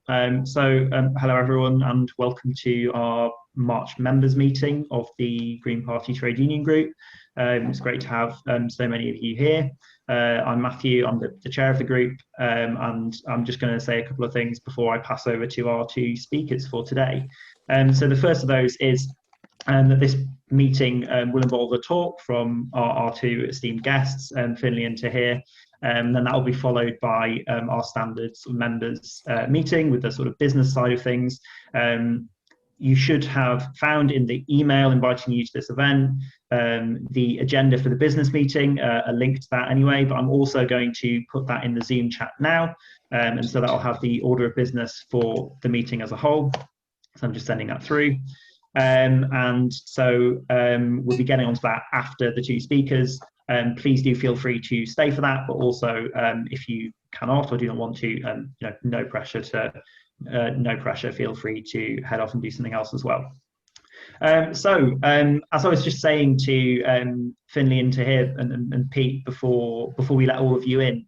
Hello everyone, and welcome to our March members meeting of the Green Party Trade Union Group. It's great to have so many of you here. I'm Matthew, I'm the chair of the group, and I'm just going to say a couple of things before I pass over to our two speakers for today. So the first of those is that this meeting will involve a talk from our two esteemed guests, Finlay and Tahir. Then that will be followed by our standard members meeting with the sort of business side of things. You should have found in the email inviting you to this event the agenda for the business meeting, a link to that anyway, but I'm also going to put that in the Zoom chat now. And so that'll have the order of business for the meeting as a whole. So I'm just sending that through. We'll be getting onto that after the two speakers. Please do feel free to stay for that, but also if you cannot or do not want to, no pressure. Feel free to head off and do something else as well. As I was just saying to Finlay and Tahir and Pete before we let all of you in,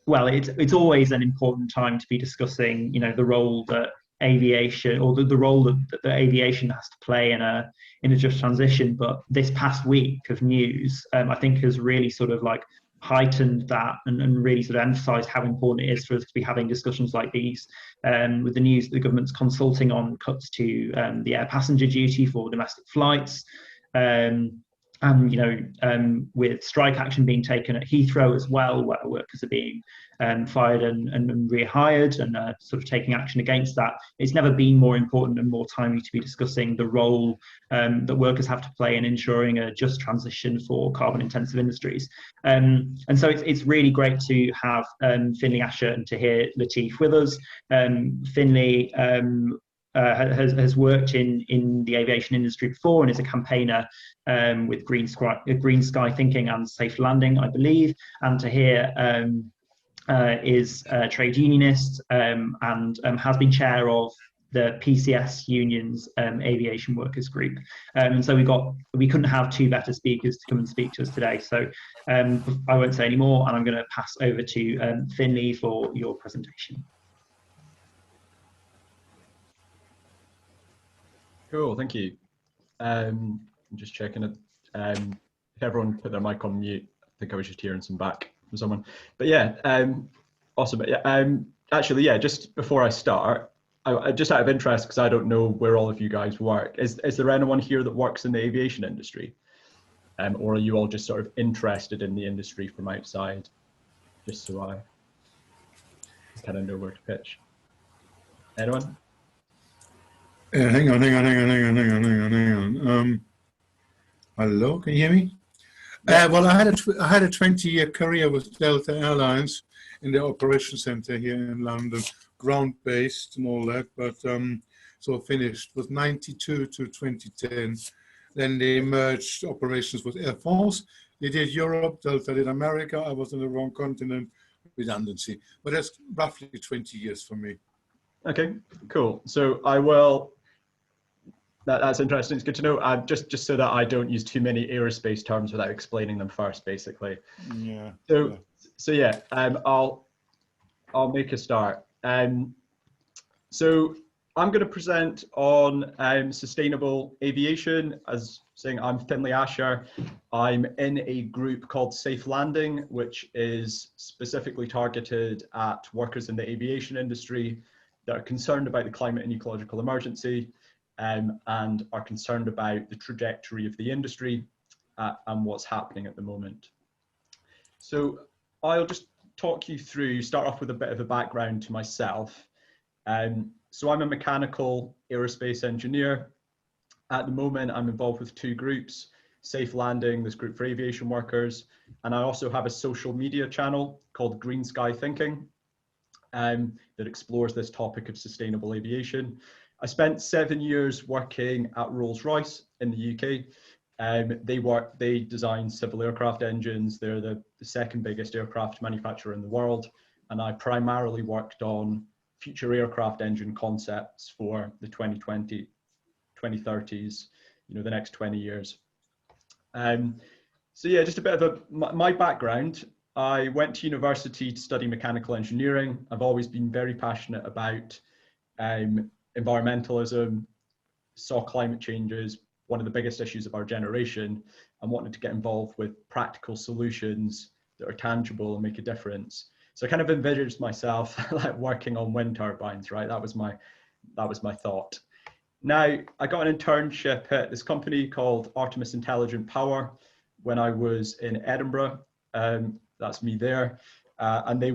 well, it's always an important time to be discussing, the role that aviation, or the role that the aviation has to play in a just transition. But this past week of news, I think, has really sort of like heightened that and really sort of emphasised how important it is for us to be having discussions like these. With the news that the government's consulting on cuts to the air passenger duty for domestic flights. With strike action being taken at Heathrow as well, where workers are being fired and rehired and sort of taking action against that. It's never been more important and more timely to be discussing the role that workers have to play in ensuring a just transition for carbon-intensive industries. And so it's really great to have Finlay Asher and Tahir Latif with us. Finlay has worked in the aviation industry before and is a campaigner with Green Sky Thinking and Safe Landing, I believe. And Tahir is a trade unionist and has been chair of the PCS union's aviation workers group. And so we couldn't have two better speakers to come and speak to us today. So I won't say any more, and I'm going to pass over to Finlay for your presentation. Cool, thank you. I'm just checking it. If everyone put their mic on mute, I think I was just hearing some back from someone. But yeah, awesome. But yeah, actually, yeah, just before I start, I just out of interest, because I don't know where all of you guys work, is there anyone here that works in the aviation industry? Or are you all just sort of interested in the industry from outside? Just so I kind of know where to pitch. Anyone? Hang on. Hello, can you hear me? Well, I had a 20-year career with Delta Airlines in the operations center here in London, ground-based and all that, but so finished with 92 to 2010. Then they merged operations with Air France. They did Europe, Delta did America. I was on the wrong continent, redundancy. But that's roughly 20 years for me. Okay, cool. So I will. That's interesting. It's good to know. Just so that I don't use too many aerospace terms without explaining them first, basically. Yeah. So yeah. I'll make a start. So I'm going to present on sustainable aviation. As saying, I'm Finlay Asher. I'm in a group called Safe Landing, which is specifically targeted at workers in the aviation industry that are concerned about the climate and ecological emergency. And are concerned about the trajectory of the industry and what's happening at the moment. So I'll just talk you through, start off with a bit of a background to myself. So I'm a mechanical aerospace engineer. At the moment, I'm involved with two groups, Safe Landing, this group for aviation workers, and I also have a social media channel called Green Sky Thinking that explores this topic of sustainable aviation. I spent 7 years working at Rolls-Royce in the UK. They design civil aircraft engines. They're the second biggest aircraft manufacturer in the world. And I primarily worked on future aircraft engine concepts for the 2030s, the next 20 years. So yeah, just a bit of my background. I went to university to study mechanical engineering. I've always been very passionate about environmentalism, saw climate change as one of the biggest issues of our generation, and wanted to get involved with practical solutions that are tangible and make a difference. So I kind of envisaged myself like working on wind turbines, right? That was my thought. Now, I got an internship at this company called Artemis Intelligent Power when I was in Edinburgh. That's me there. And they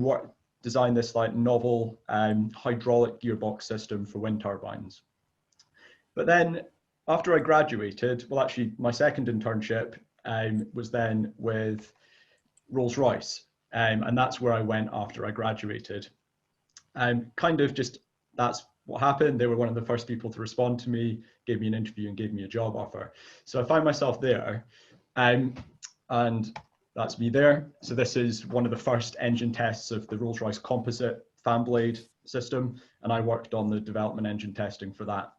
designed this like novel hydraulic gearbox system for wind turbines. But then after I graduated, well, actually my second internship was then with Rolls-Royce. And that's where I went after I graduated. Kind of just, that's what happened. They were one of the first people to respond to me, gave me an interview and gave me a job offer. So I found myself there, and that's me there. So this is one of the first engine tests of the Rolls-Royce composite fan blade system, and I worked on the development engine testing for that.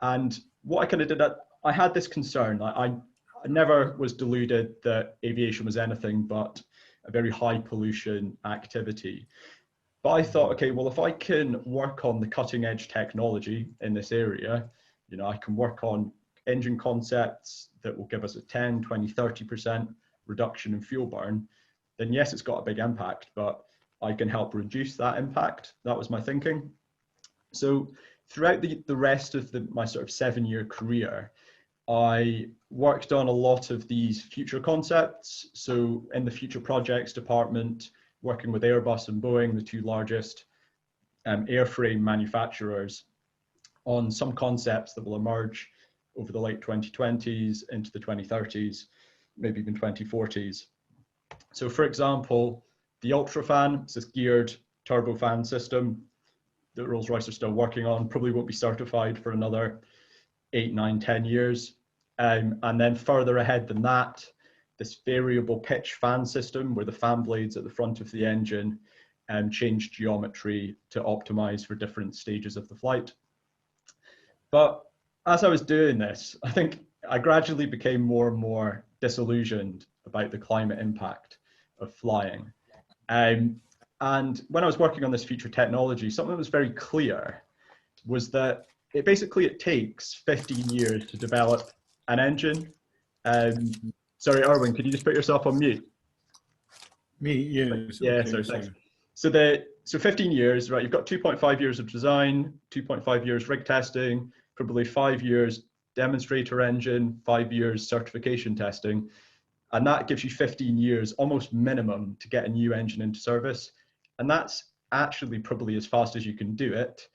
And what I kind of did, I had this concern. I never was deluded that aviation was anything but a very high pollution activity. But I thought, okay, well, if I can work on the cutting edge technology in this area, you know, I can work on engine concepts that will give us a 10, 20, 30% reduction in fuel burn, then yes, it's got a big impact, but I can help reduce that impact. That was my thinking. So throughout the rest of my sort of 7-year career, I worked on a lot of these future concepts. So in the future projects department, working with Airbus and Boeing, the two largest airframe manufacturers, on some concepts that will emerge over the late 2020s into the 2030s, maybe even 2040s. So for example, the Ultrafan, it's this geared turbofan system that Rolls-Royce are still working on, probably won't be certified for another 8, 9, 10 years. And then further ahead than that, this variable pitch fan system where the fan blades at the front of the engine change geometry to optimize for different stages of the flight. But as I was doing this, I think I gradually became more and more disillusioned about the climate impact of flying. And when I was working on this future technology, something that was very clear was that it takes 15 years to develop an engine. Sorry, Erwin, could you just put yourself on mute? Me, yes. Yeah, Okay, sorry, thanks. So 15 years, right? You've got 2.5 years of design, 2.5 years rig testing, probably 5 years demonstrator engine, 5 years certification testing. And that gives you 15 years, almost minimum, to get a new engine into service. And that's actually probably as fast as you can do it,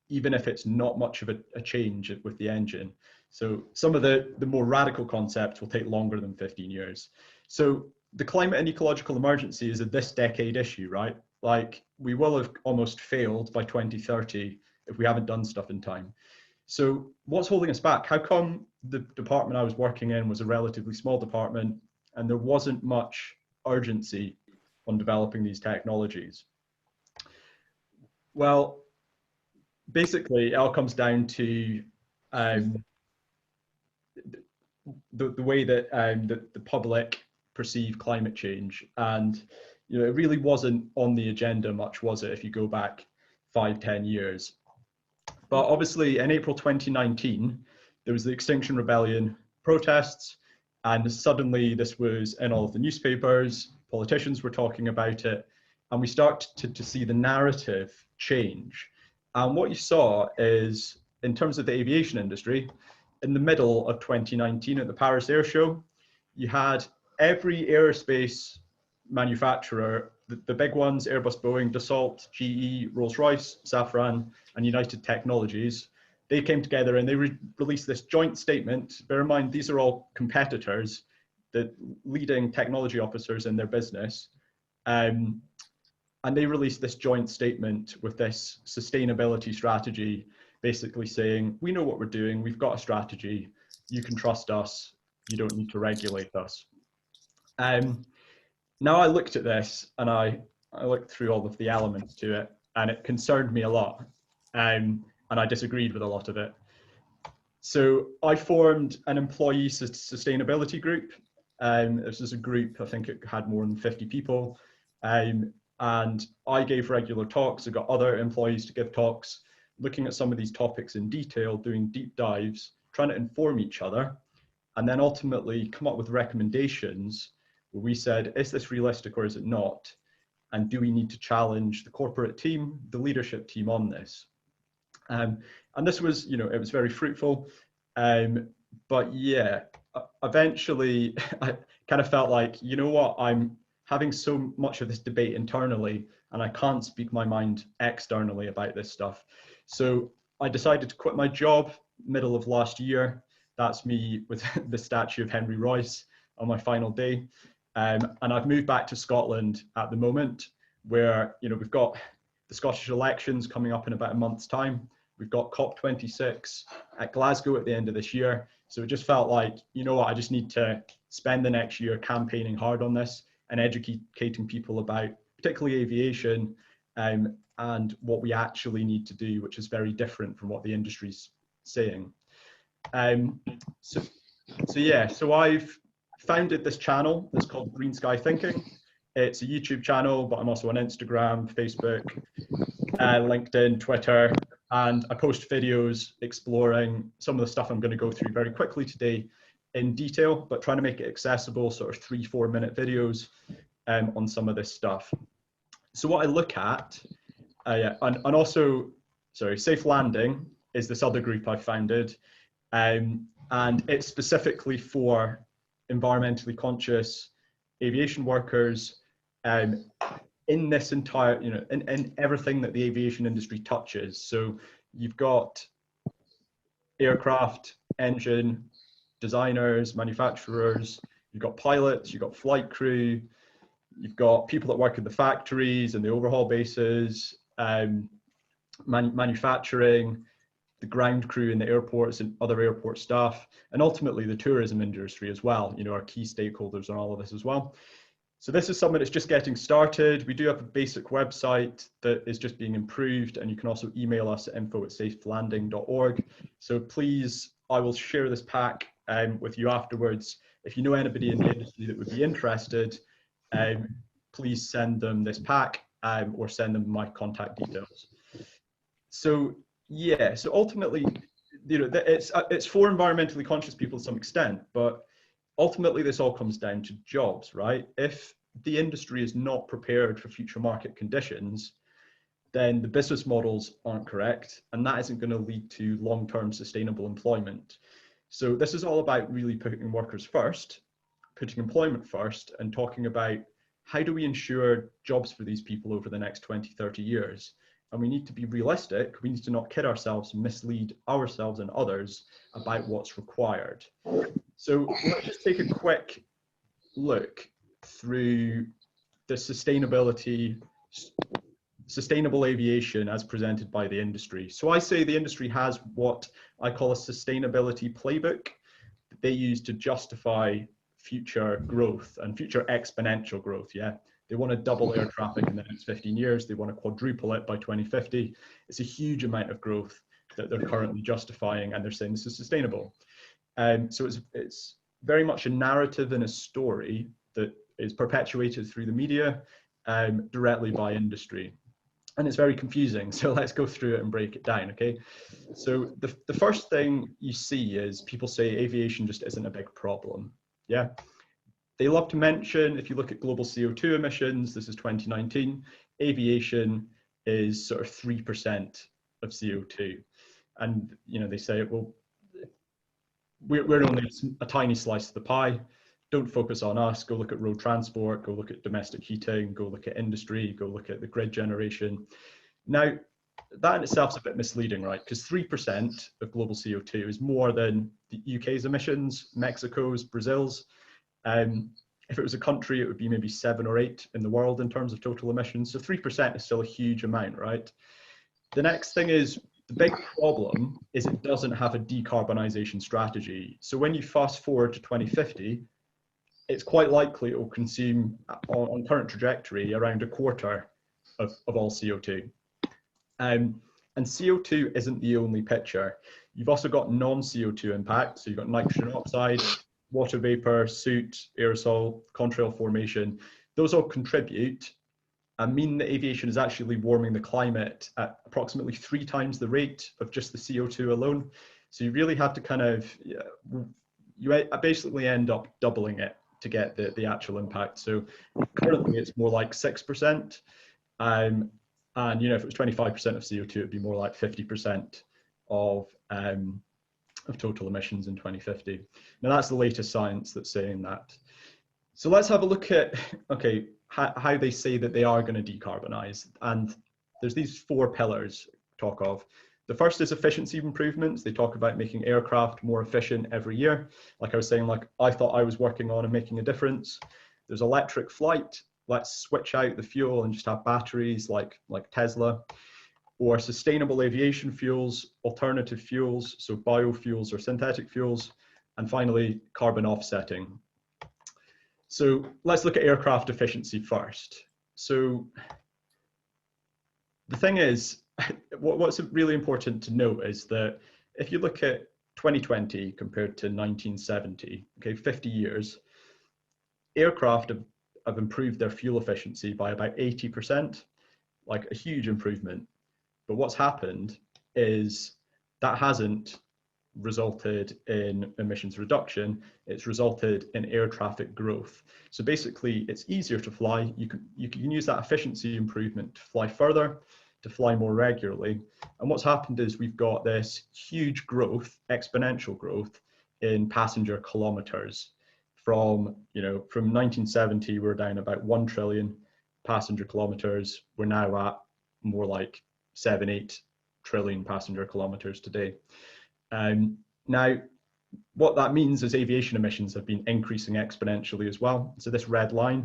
even if it's not much of a change with the engine. So some of the more radical concepts will take longer than 15 years. So the climate and ecological emergency is a this decade issue, right? Like we will have almost failed by 2030 if we haven't done stuff in time. So what's holding us back? How come the department I was working in was a relatively small department and there wasn't much urgency on developing these technologies? Well, basically it all comes down to the way that the public perceive climate change. And you know, it really wasn't on the agenda much, was it, if you go back 5, 10 years. But obviously in April 2019, there was the Extinction Rebellion protests, and suddenly this was in all of the newspapers, politicians were talking about it, and we start to see the narrative change. And what you saw is, in terms of the aviation industry, in the middle of 2019 at the Paris Air Show, you had every aerospace manufacturer, the big ones, Airbus, Boeing, Dassault, GE, Rolls-Royce, Safran, and United Technologies, they came together and they released this joint statement. Bear in mind, these are all competitors, the leading technology officers in their business. And they released this joint statement with this sustainability strategy, basically saying, we know what we're doing, we've got a strategy, you can trust us, you don't need to regulate us. Now I looked at this and I looked through all of the elements to it, and it concerned me a lot, and I disagreed with a lot of it. So I formed an employee sustainability group This is a group, I think it had more than 50 people. And I gave regular talks. I got other employees to give talks, looking at some of these topics in detail, doing deep dives, trying to inform each other, and then ultimately come up with recommendations where we said, is this realistic or is it not? And do we need to challenge the corporate team, the leadership team on this? And this was, it was very fruitful. But yeah, eventually I kind of felt like, you know what, I'm having so much of this debate internally and I can't speak my mind externally about this stuff. So I decided to quit my job middle of last year. That's me with the statue of Henry Royce on my final day. And I've moved back to Scotland at the moment, where we've got the Scottish elections coming up in about a month's time. We've got COP26 at Glasgow at the end of this year. So it just felt like, you know what, I just need to spend the next year campaigning hard on this and educating people about particularly aviation and what we actually need to do, which is very different from what the industry's saying. So I've founded this channel that's called Green Sky Thinking. It's a YouTube channel, but I'm also on Instagram, Facebook, LinkedIn, Twitter, and I post videos exploring some of the stuff I'm going to go through very quickly today in detail, but trying to make it accessible, sort of 3-4 minute videos on some of this stuff. So what I look at, and also, sorry, Safe Landing is this other group I founded, and it's specifically for environmentally conscious aviation workers in this entire, in everything that the aviation industry touches. So you've got aircraft, engine, designers, manufacturers, you've got pilots, you've got flight crew, you've got people that work in the factories and the overhaul bases, manufacturing, the ground crew in the airports and other airport staff, and ultimately the tourism industry as well, our key stakeholders on all of this as well. So this is something that's just getting started. We do have a basic website that is just being improved, and you can also email us at info@safelanding.org. So please, I will share this pack with you afterwards. If you know anybody in the industry that would be interested, please send them this pack or send them my contact details. So yeah, so ultimately, it's for environmentally conscious people to some extent, but ultimately this all comes down to jobs, right? If the industry is not prepared for future market conditions, then the business models aren't correct, and that isn't going to lead to long-term sustainable employment. So this is all about really putting workers first, putting employment first, and talking about how do we ensure jobs for these people over the next 20, 30 years? And we need to be realistic. We need to not kid ourselves and mislead ourselves and others about what's required. So let's just take a quick look through the sustainable aviation as presented by the industry. So I say the industry has what I call a sustainability playbook that they use to justify future growth and future exponential growth. Yeah, they want to double air traffic in the next 15 years. They want to quadruple it by 2050. It's a huge amount of growth that they're currently justifying, and they're saying this is sustainable. So it's very much a narrative and a story that is perpetuated through the media directly by industry. And it's very confusing. So let's go through it and break it down, okay? So the first thing you see is people say aviation just isn't a big problem. Yeah. They love to mention, if you look at global CO2 emissions, this is 2019, aviation is sort of 3% of CO2. And, they say, well, we're only a tiny slice of the pie. Don't focus on us. Go look at road transport, go look at domestic heating, go look at industry, go look at the grid generation. Now, that in itself is a bit misleading, right? Because 3% of global CO2 is more than the UK's emissions, Mexico's, Brazil's. If it was a country, it would be maybe 7 or 8 in the world in terms of total emissions. So 3% is still a huge amount, right? The next thing is, the big problem is it doesn't have a decarbonization strategy. So when you fast forward to 2050, it's quite likely it will consume, on current trajectory, around a quarter of all CO2. And CO2 isn't the only picture. You've also got non-CO2 impact. So you've got nitrogen oxide, water vapor, soot, aerosol, contrail formation, those all contribute and mean that aviation is actually warming the climate at approximately 3 times the rate of just the CO2 alone. So you really have to kind of, you basically end up doubling it to get the actual impact. So currently it's more like 6%. And you know, if it was 25% of CO2, it'd be more like 50% of total emissions in 2050. Now that's the latest science that's saying that. So let's have a look at, okay, how they say that they are going to decarbonize. And there's these 4 pillars talk of. The first is efficiency improvements. They talk about making aircraft more efficient every year. Like I was saying, like I thought I was working on and making a difference. There's electric flight. Let's switch out the fuel and just have batteries like Tesla. Or sustainable aviation fuels, alternative fuels, so biofuels or synthetic fuels. And finally, carbon offsetting. So let's look at aircraft efficiency first. So the thing is, what's really important to note is that if you look at 2020 compared to 1970, okay, 50 years, aircraft have improved their fuel efficiency by about 80%, like a huge improvement. But what's happened is that hasn't resulted in emissions reduction, it's resulted in air traffic growth. So basically it's easier to fly. You can use that efficiency improvement to fly further, to fly more regularly. And what's happened is we've got this huge growth, exponential growth in passenger kilometers. From 1970, we're down about 1 trillion passenger kilometers. We're now at more like 7-8 trillion passenger kilometers today. Now, what that means is aviation emissions have been increasing exponentially as well. So this red line,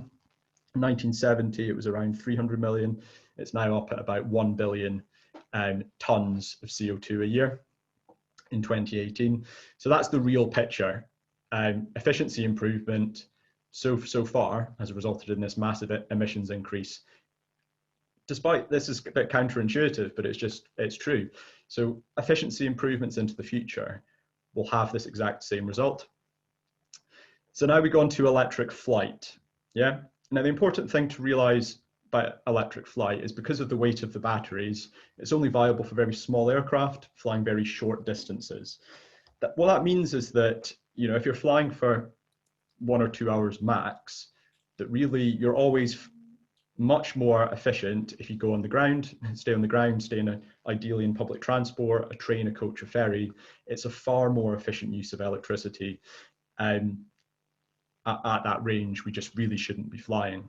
1970, it was around 300 million. It's now up at about 1 billion tons of CO2 a year in 2018. So that's the real picture. Efficiency improvement so far has resulted in this massive emissions increase. Despite this is a bit counterintuitive, but it's true. So efficiency improvements into the future will have this exact same result. So now we go on to electric flight. Yeah. Now the important thing to realize about electric flight is because of the weight of the batteries, it's only viable for very small aircraft flying very short distances. What that means is that, you know, if you're flying for 1 or 2 hours max, that really you're always much more efficient if you go on the ground, stay ideally in public transport, a train, a coach, a ferry. It's a far more efficient use of electricity. At that range, we just really shouldn't be flying.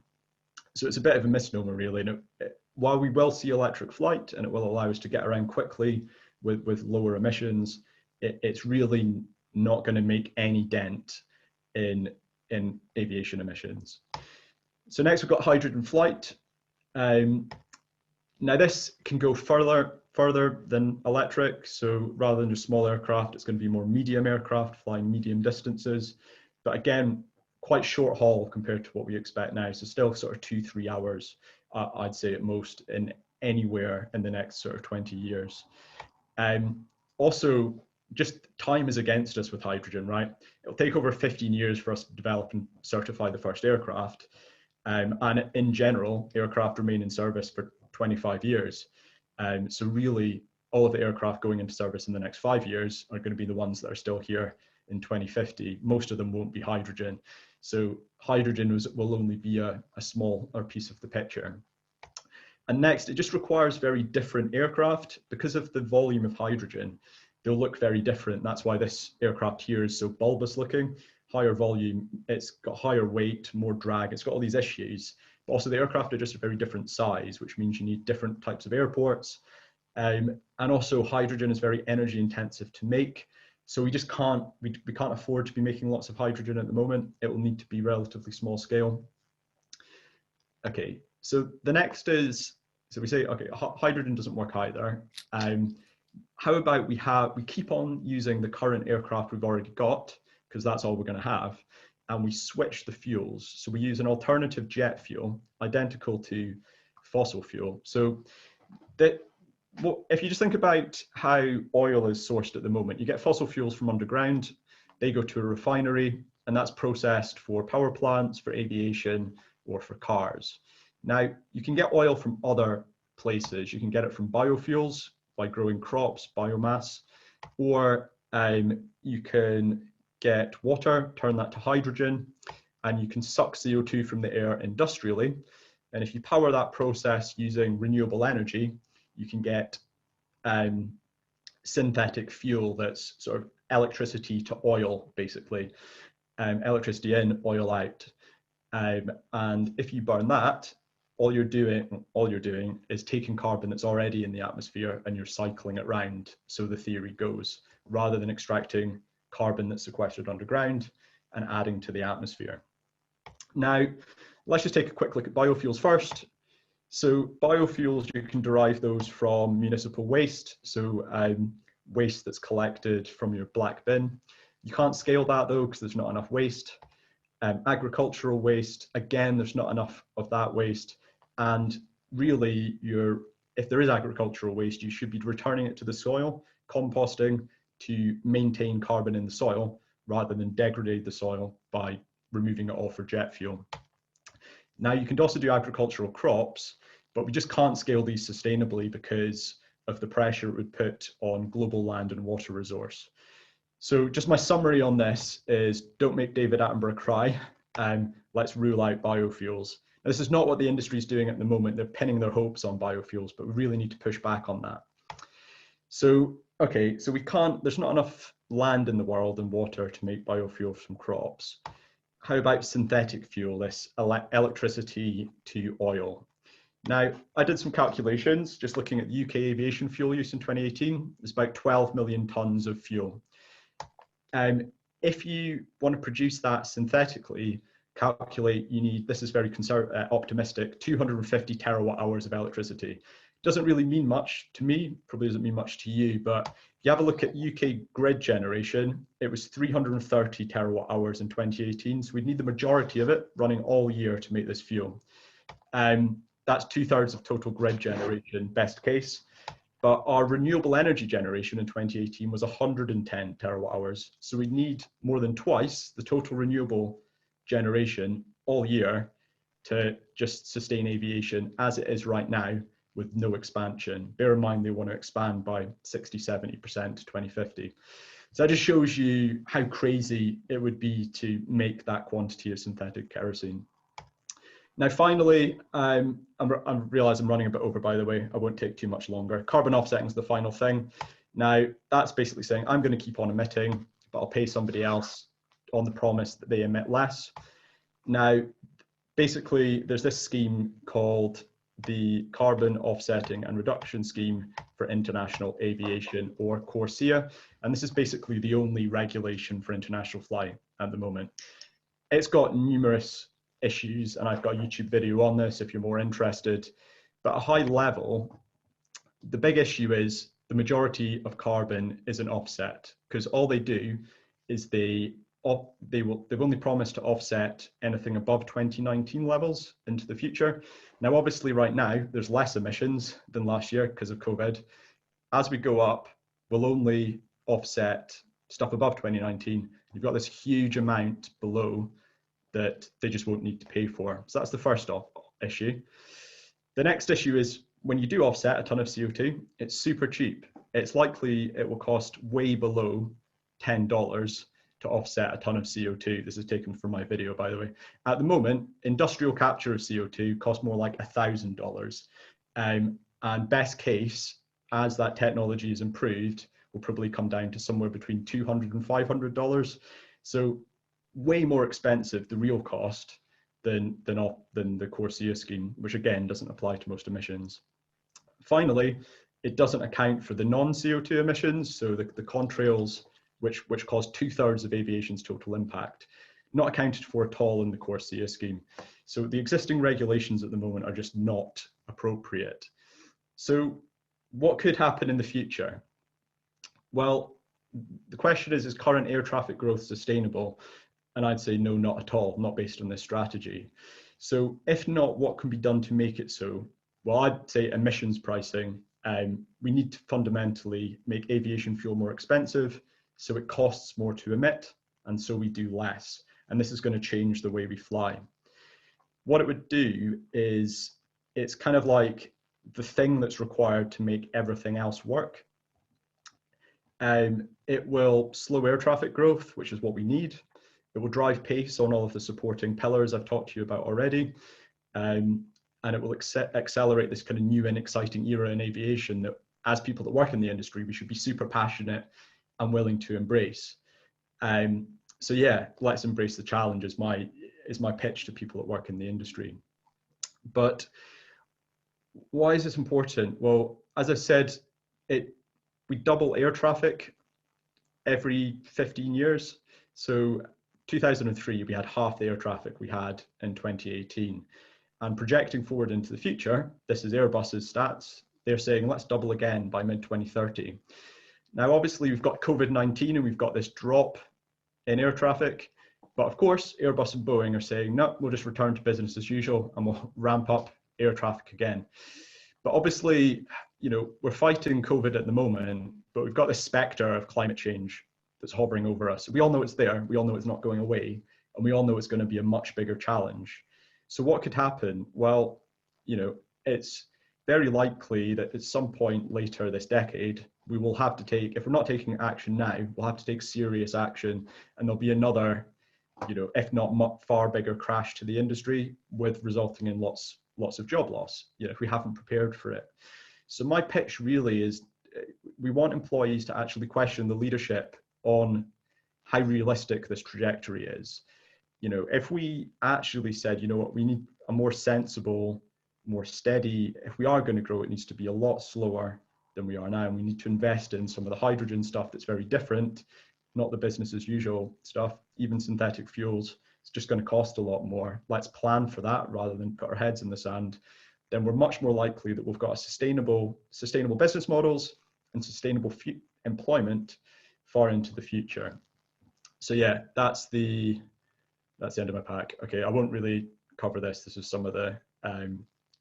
So it's a bit of a misnomer, really. And while we will see electric flight and it will allow us to get around quickly with lower emissions, it's really not going to make any dent in aviation emissions. So next we've got hydrogen flight. Now this can go further than electric. So rather than just small aircraft, it's going to be more medium aircraft flying medium distances. But again, quite short haul compared to what we expect now. So still sort of 2-3 hours, I'd say at most, in anywhere in the next sort of 20 years. Also, just time is against us with hydrogen, right? It'll take over 15 years for us to develop and certify the first aircraft. And in general, aircraft remain in service for 25 years. So really, all of the aircraft going into service in the next 5 years are going to be the ones that are still here in 2050. Most of them won't be hydrogen. So hydrogen will only be a smaller piece of the picture. And next, it just requires very different aircraft. Because of the volume of hydrogen, they'll look very different. That's why this aircraft here is so bulbous looking. Higher volume, it's got higher weight, more drag, it's got all these issues. But also the aircraft are just a very different size, which means you need different types of airports. And also hydrogen is very energy intensive to make. So we just can't afford to be making lots of hydrogen at the moment. It will need to be relatively small scale. Okay, so the next is, so we say, okay, hydrogen doesn't work either. How about we keep on using the current aircraft we've already got, because that's all we're going to have, and we switch the fuels. So we use an alternative jet fuel identical to fossil fuel. So if you just think about how oil is sourced at the moment, you get fossil fuels from underground, they go to a refinery, and that's processed for power plants, for aviation, or for cars. Now, you can get oil from other places. You can get it from biofuels by growing crops, biomass, or you can get water, turn that to hydrogen, and you can suck CO2 from the air industrially. And if you power that process using renewable energy, you can get synthetic fuel that's sort of electricity to oil, basically, electricity in, oil out. And if you burn that, all you're doing is taking carbon that's already in the atmosphere and you're cycling it round, so the theory goes, rather than extracting carbon that's sequestered underground and adding to the atmosphere. Now, let's just take a quick look at biofuels first. So biofuels, you can derive those from municipal waste, so waste that's collected from your black bin. You can't scale that though, because there's not enough waste. Agricultural waste, again, there's not enough of that waste. And really, if there is agricultural waste, you should be returning it to the soil, composting to maintain carbon in the soil, rather than degrade the soil by removing it all for jet fuel. Now, you can also do agricultural crops, but we just can't scale these sustainably because of the pressure it would put on global land and water resource. So just my summary on this is, don't make David Attenborough cry. Let's rule out biofuels. Now, this is not what the industry is doing at the moment. They're pinning their hopes on biofuels, but we really need to push back on that. So, okay, so there's not enough land in the world and water to make biofuels from crops. How about synthetic fuel, this electricity to oil? Now, I did some calculations, just looking at the UK aviation fuel use in 2018. It's about 12 million tons of fuel. If you want to produce that synthetically, calculate you need, this is very optimistic, 250 terawatt hours of electricity. Doesn't really mean much to me, probably doesn't mean much to you, but if you have a look at UK grid generation, it was 330 terawatt hours in 2018. So we'd need the majority of it running all year to make this fuel. That's 2/3 of total grid generation, best case. But our renewable energy generation in 2018 was 110 terawatt hours. So we need more than twice the total renewable generation all year to just sustain aviation as it is right now with no expansion. Bear in mind, they want to expand by 60–70% to 2050. So that just shows you how crazy it would be to make that quantity of synthetic kerosene. Now, finally, I realize I'm running a bit over, by the way. I won't take too much longer. Carbon offsetting is the final thing. Now, that's basically saying I'm going to keep on emitting, but I'll pay somebody else on the promise that they emit less. Now, basically, there's this scheme called the Carbon Offsetting and Reduction Scheme for International Aviation, or CORSIA. And this is basically the only regulation for international flight at the moment. It's got numerous issues, and I've got a YouTube video on this if you're more interested. But at a high level, the big issue is the majority of carbon isn't offset, because all they do is they've only promised to offset anything above 2019 levels into the future. Now, obviously, right now there's less emissions than last year because of COVID. As we go up, we'll only offset stuff above 2019. You've got this huge amount below that they just won't need to pay for. So that's the first issue. The next issue is when you do offset a ton of CO2, it's super cheap. It's likely it will cost way below $10 to offset a ton of CO2. This is taken from my video, by the way. At the moment, industrial capture of CO2 costs more like $1,000. And best case, as that technology is improved, will probably come down to somewhere between $200 and $500. So way more expensive, the real cost, than the CORSIA scheme, which again doesn't apply to most emissions. Finally, it doesn't account for the non-CO2 emissions, so the contrails, which cause 2/3 of aviation's total impact, not accounted for at all in the CORSIA scheme. So the existing regulations at the moment are just not appropriate. So what could happen in the future? Well, the question is current air traffic growth sustainable? And I'd say no, not at all, not based on this strategy. So if not, what can be done to make it so? Well, I'd say emissions pricing. We need to fundamentally make aviation fuel more expensive, so it costs more to emit, and so we do less. and this is going to change the way we fly. What it would do is, it's kind of like the thing that's required to make everything else work. It will slow air traffic growth, which is what we need. It will drive pace on all of the supporting pillars I've talked to you about already. And it will accelerate this kind of new and exciting era in aviation that, as people that work in the industry, we should be super passionate and willing to embrace. So yeah, let's embrace the challenge is my pitch to people that work in the industry. But why is this important? Well, as I said, we double air traffic every 15 years. So 2003, we had half the air traffic we had in 2018. And projecting forward into the future, this is Airbus's stats. They're saying, let's double again by mid-2030. Now, obviously, we've got COVID-19 and we've got this drop in air traffic. But of course, Airbus and Boeing are saying, no, we'll just return to business as usual and we'll ramp up air traffic again. But obviously, you know, we're fighting COVID at the moment, but we've got this specter of climate change that's hovering over us. We all know it's there. We all know it's not going away. And we all know it's going to be a much bigger challenge. So what could happen? Well, you know, it's very likely that at some point later this decade, we will have to take, if we're not taking action now, we'll have to take serious action, and there'll be another, you know, if not far bigger crash to the industry, with resulting in lots of job loss, you know, if we haven't prepared for it. So my pitch really is, we want employees to actually question the leadership on how realistic this trajectory is. You know, if we actually said, you know what, we need a more sensible, more steady, if we are going to grow, it needs to be a lot slower than we are now. And we need to invest in some of the hydrogen stuff that's very different, not the business as usual stuff. Even synthetic fuels, it's just going to cost a lot more. Let's plan for that rather than put our heads in the sand. Then we're much more likely that we've got a sustainable business models and sustainable employment far into the future. So yeah, that's the end of my pack. Okay, I won't really cover this. This is some of the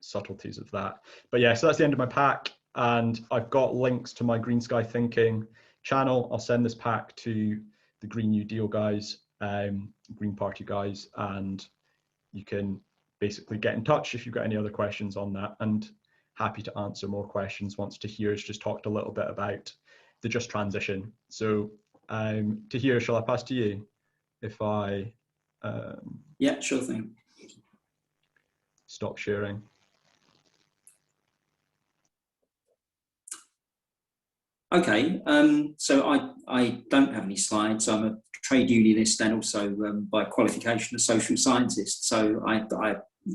subtleties of that. But yeah, so that's the end of my pack. And I've got links to my Green Sky Thinking channel. I'll send this pack to the Green New Deal guys, Green Party guys, and you can basically get in touch if you've got any other questions on that, and happy to answer more questions once Tahir's just talked a little bit about the just transition. So Tahir, shall I pass to you if I yeah, sure thing. Stop sharing. Okay, so I don't have any slides. I'm a trade unionist and also by qualification a social scientist. So I'm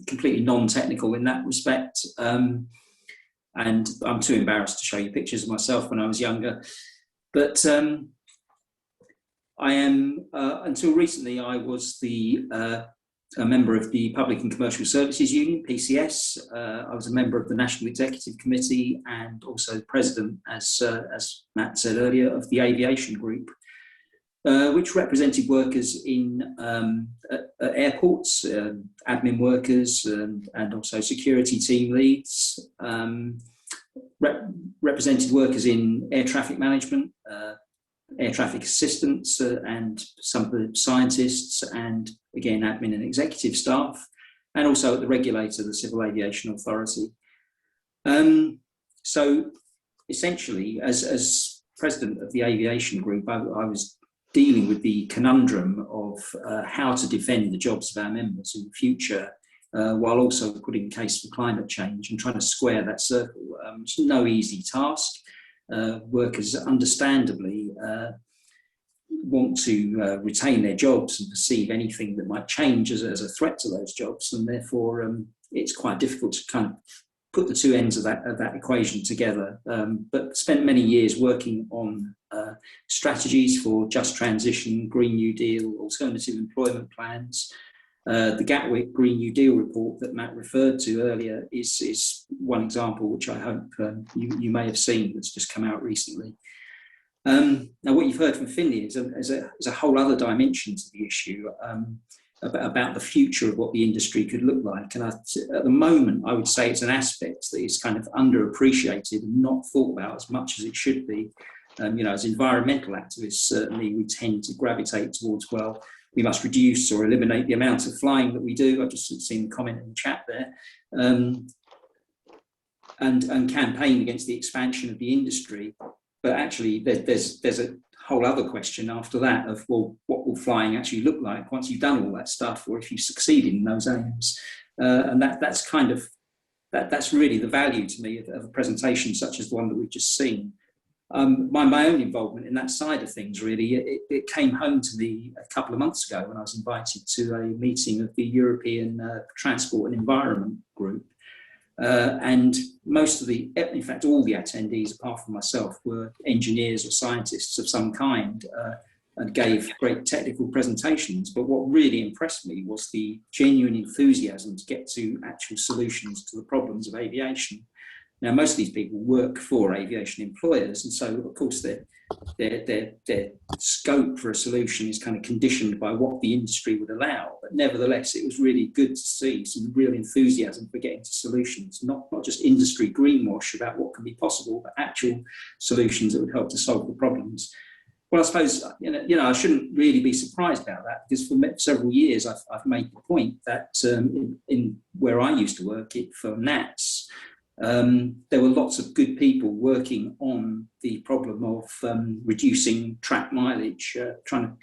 completely non-technical in that respect. And I'm too embarrassed to show you pictures of myself when I was younger. But I am, until recently, I was a member of the Public and Commercial Services Union, PCS. I was a member of the National Executive Committee and also president, as Matt said earlier, of the Aviation Group, which represented workers in airports, admin workers, and also security team leads, represented workers in air traffic management, air traffic assistants, and some of the scientists, and again admin and executive staff, and also at the regulator, the Civil Aviation Authority. So essentially, as president of the Aviation Group, I was dealing with the conundrum of how to defend the jobs of our members in the future, while also putting case for climate change and trying to square that circle. It's no easy task. Workers understandably want to retain their jobs and perceive anything that might change as a threat to those jobs, and therefore it's quite difficult to kind of put the two ends of that equation together. But spent many years working on strategies for just transition, Green New Deal, alternative employment plans. The Gatwick Green New Deal report that Matt referred to earlier is one example, which I hope you may have seen, that's just come out recently. Now, what you've heard from Finlay is a whole other dimension to the issue, about the future of what the industry could look like. And at the moment, I would say it's an aspect that is kind of underappreciated and not thought about as much as it should be. You know, as environmental activists, certainly we tend to gravitate towards, well, we must reduce or eliminate the amount of flying that we do. I've just seen the comment in the chat there. And campaign against the expansion of the industry. But actually, there's a whole other question after that of, well, what will flying actually look like once you've done all that stuff, or if you've succeeded in those aims? And that's kind of, that's really the value to me of a presentation such as the one that we've just seen. My own involvement in that side of things, really, it came home to me a couple of months ago when I was invited to a meeting of the European Transport and Environment Group. And most of in fact, all the attendees, apart from myself, were engineers or scientists of some kind, and gave great technical presentations. But what really impressed me was the genuine enthusiasm to get to actual solutions to the problems of aviation. Now, most of these people work for aviation employers, and so, of course, their scope for a solution is kind of conditioned by what the industry would allow. But nevertheless, it was really good to see some real enthusiasm for getting to solutions, not just industry greenwash about what can be possible, but actual solutions that would help to solve the problems. Well, I suppose, I shouldn't really be surprised about that, because for several years I've made the point that in where I used to work for NATS, there were lots of good people working on the problem of reducing track mileage, trying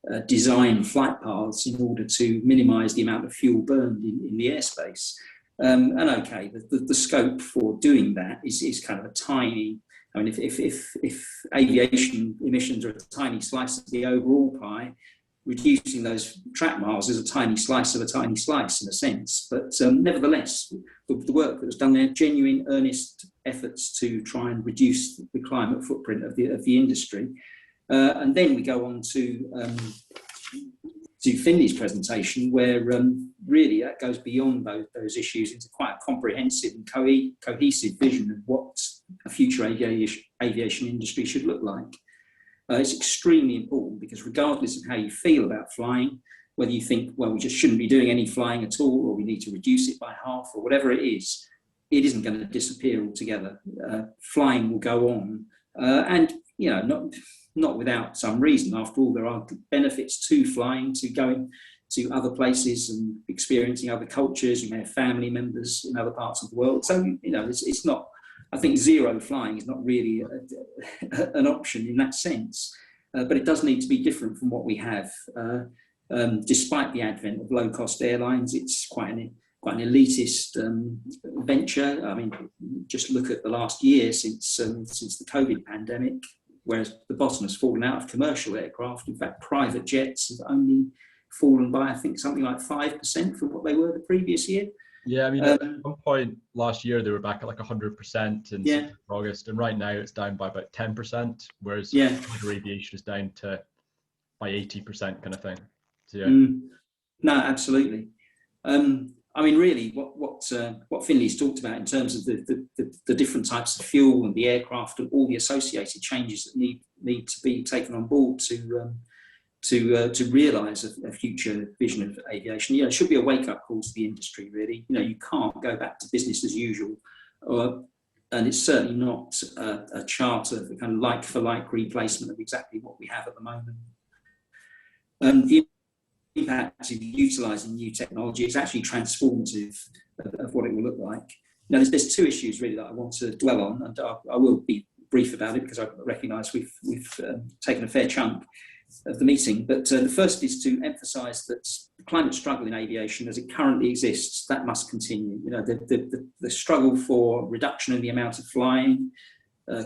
to design flight paths in order to minimise the amount of fuel burned in the airspace. And okay, the scope for doing that is kind of a tiny. I mean, if aviation emissions are a tiny slice of the overall pie, reducing those track miles is a tiny slice of a tiny slice in a sense. But nevertheless, the work that was done there, genuine, earnest efforts to try and reduce the climate footprint of the industry. And then we go on to Finlay's presentation, where really that goes beyond those issues into quite a comprehensive and cohesive vision of what a future aviation industry should look like. It's extremely important, because regardless of how you feel about flying, whether you think, well, we just shouldn't be doing any flying at all, or we need to reduce it by half, or whatever it isn't going to disappear altogether. Flying will go on, and not without some reason. After all, there are benefits to flying, to going to other places and experiencing other cultures. You may have family members in other parts of the world. So, it's not, I think zero flying is not really an option in that sense, but it does need to be different from what we have. Despite the advent of low-cost airlines, it's quite an elitist venture. I mean, just look at the last year since the COVID pandemic, whereas the bottom has fallen out of commercial aircraft. In fact, private jets have only fallen by, I think, something like 5% from what they were the previous year. Yeah, I mean, at one point last year, they were back at like 100% in August, and right now it's down by about 10%, whereas aviation is down to by 80% kind of thing. So, yeah. No, absolutely. I mean, really, what Finlay's talked about in terms of the different types of fuel and the aircraft and all the associated changes that need to be taken on board to realise a future vision of aviation. It should be a wake-up call to the industry, really. You can't go back to business as usual, and it's certainly not a charter, the kind of like-for-like replacement of exactly what we have at the moment. The impact of utilising new technology is actually transformative of what it will look like. Now, there's two issues really that I want to dwell on, and I will be brief about it because I recognise we've taken a fair chunk of the meeting. But the first is to emphasise that the climate struggle in aviation as it currently exists, that must continue. The struggle for reduction in the amount of flying,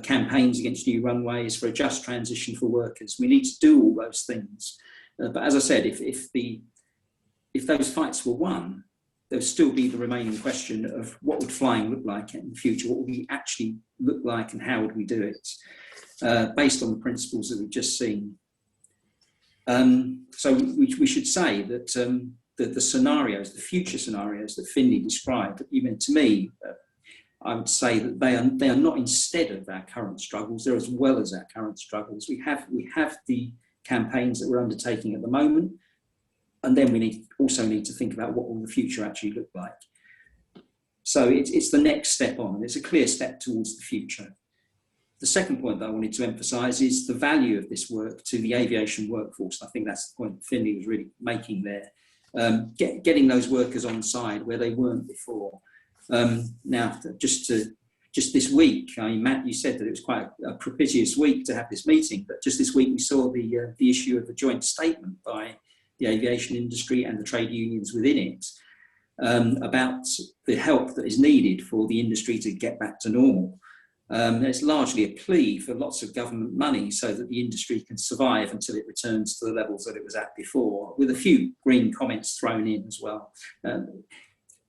campaigns against new runways, for a just transition for workers. We need to do all those things. But as I said, if those fights were won, there would still be the remaining question of what would flying look like in the future? What would we actually look like, and how would we do it? Based on the principles that we've just seen. So we should say that the scenarios, the future scenarios that Finlay described, even to me, I would say that they are not instead of our current struggles. They're as well as our current struggles. We have the campaigns that we're undertaking at the moment, and then we also need to think about what will the future actually look like. So it's the next step on. It's a clear step towards the future. the second point that I wanted to emphasise is the value of this work to the aviation workforce. I think that's the point Finlay was really making there. Getting those workers on side where they weren't before. Now, just this week, I mean, Matt, you said that it was quite a propitious week to have this meeting, but just this week we saw the issue of a joint statement by the aviation industry and the trade unions within it about the help that is needed for the industry to get back to normal. It's largely a plea for lots of government money so that the industry can survive until it returns to the levels that it was at before, with a few green comments thrown in as well.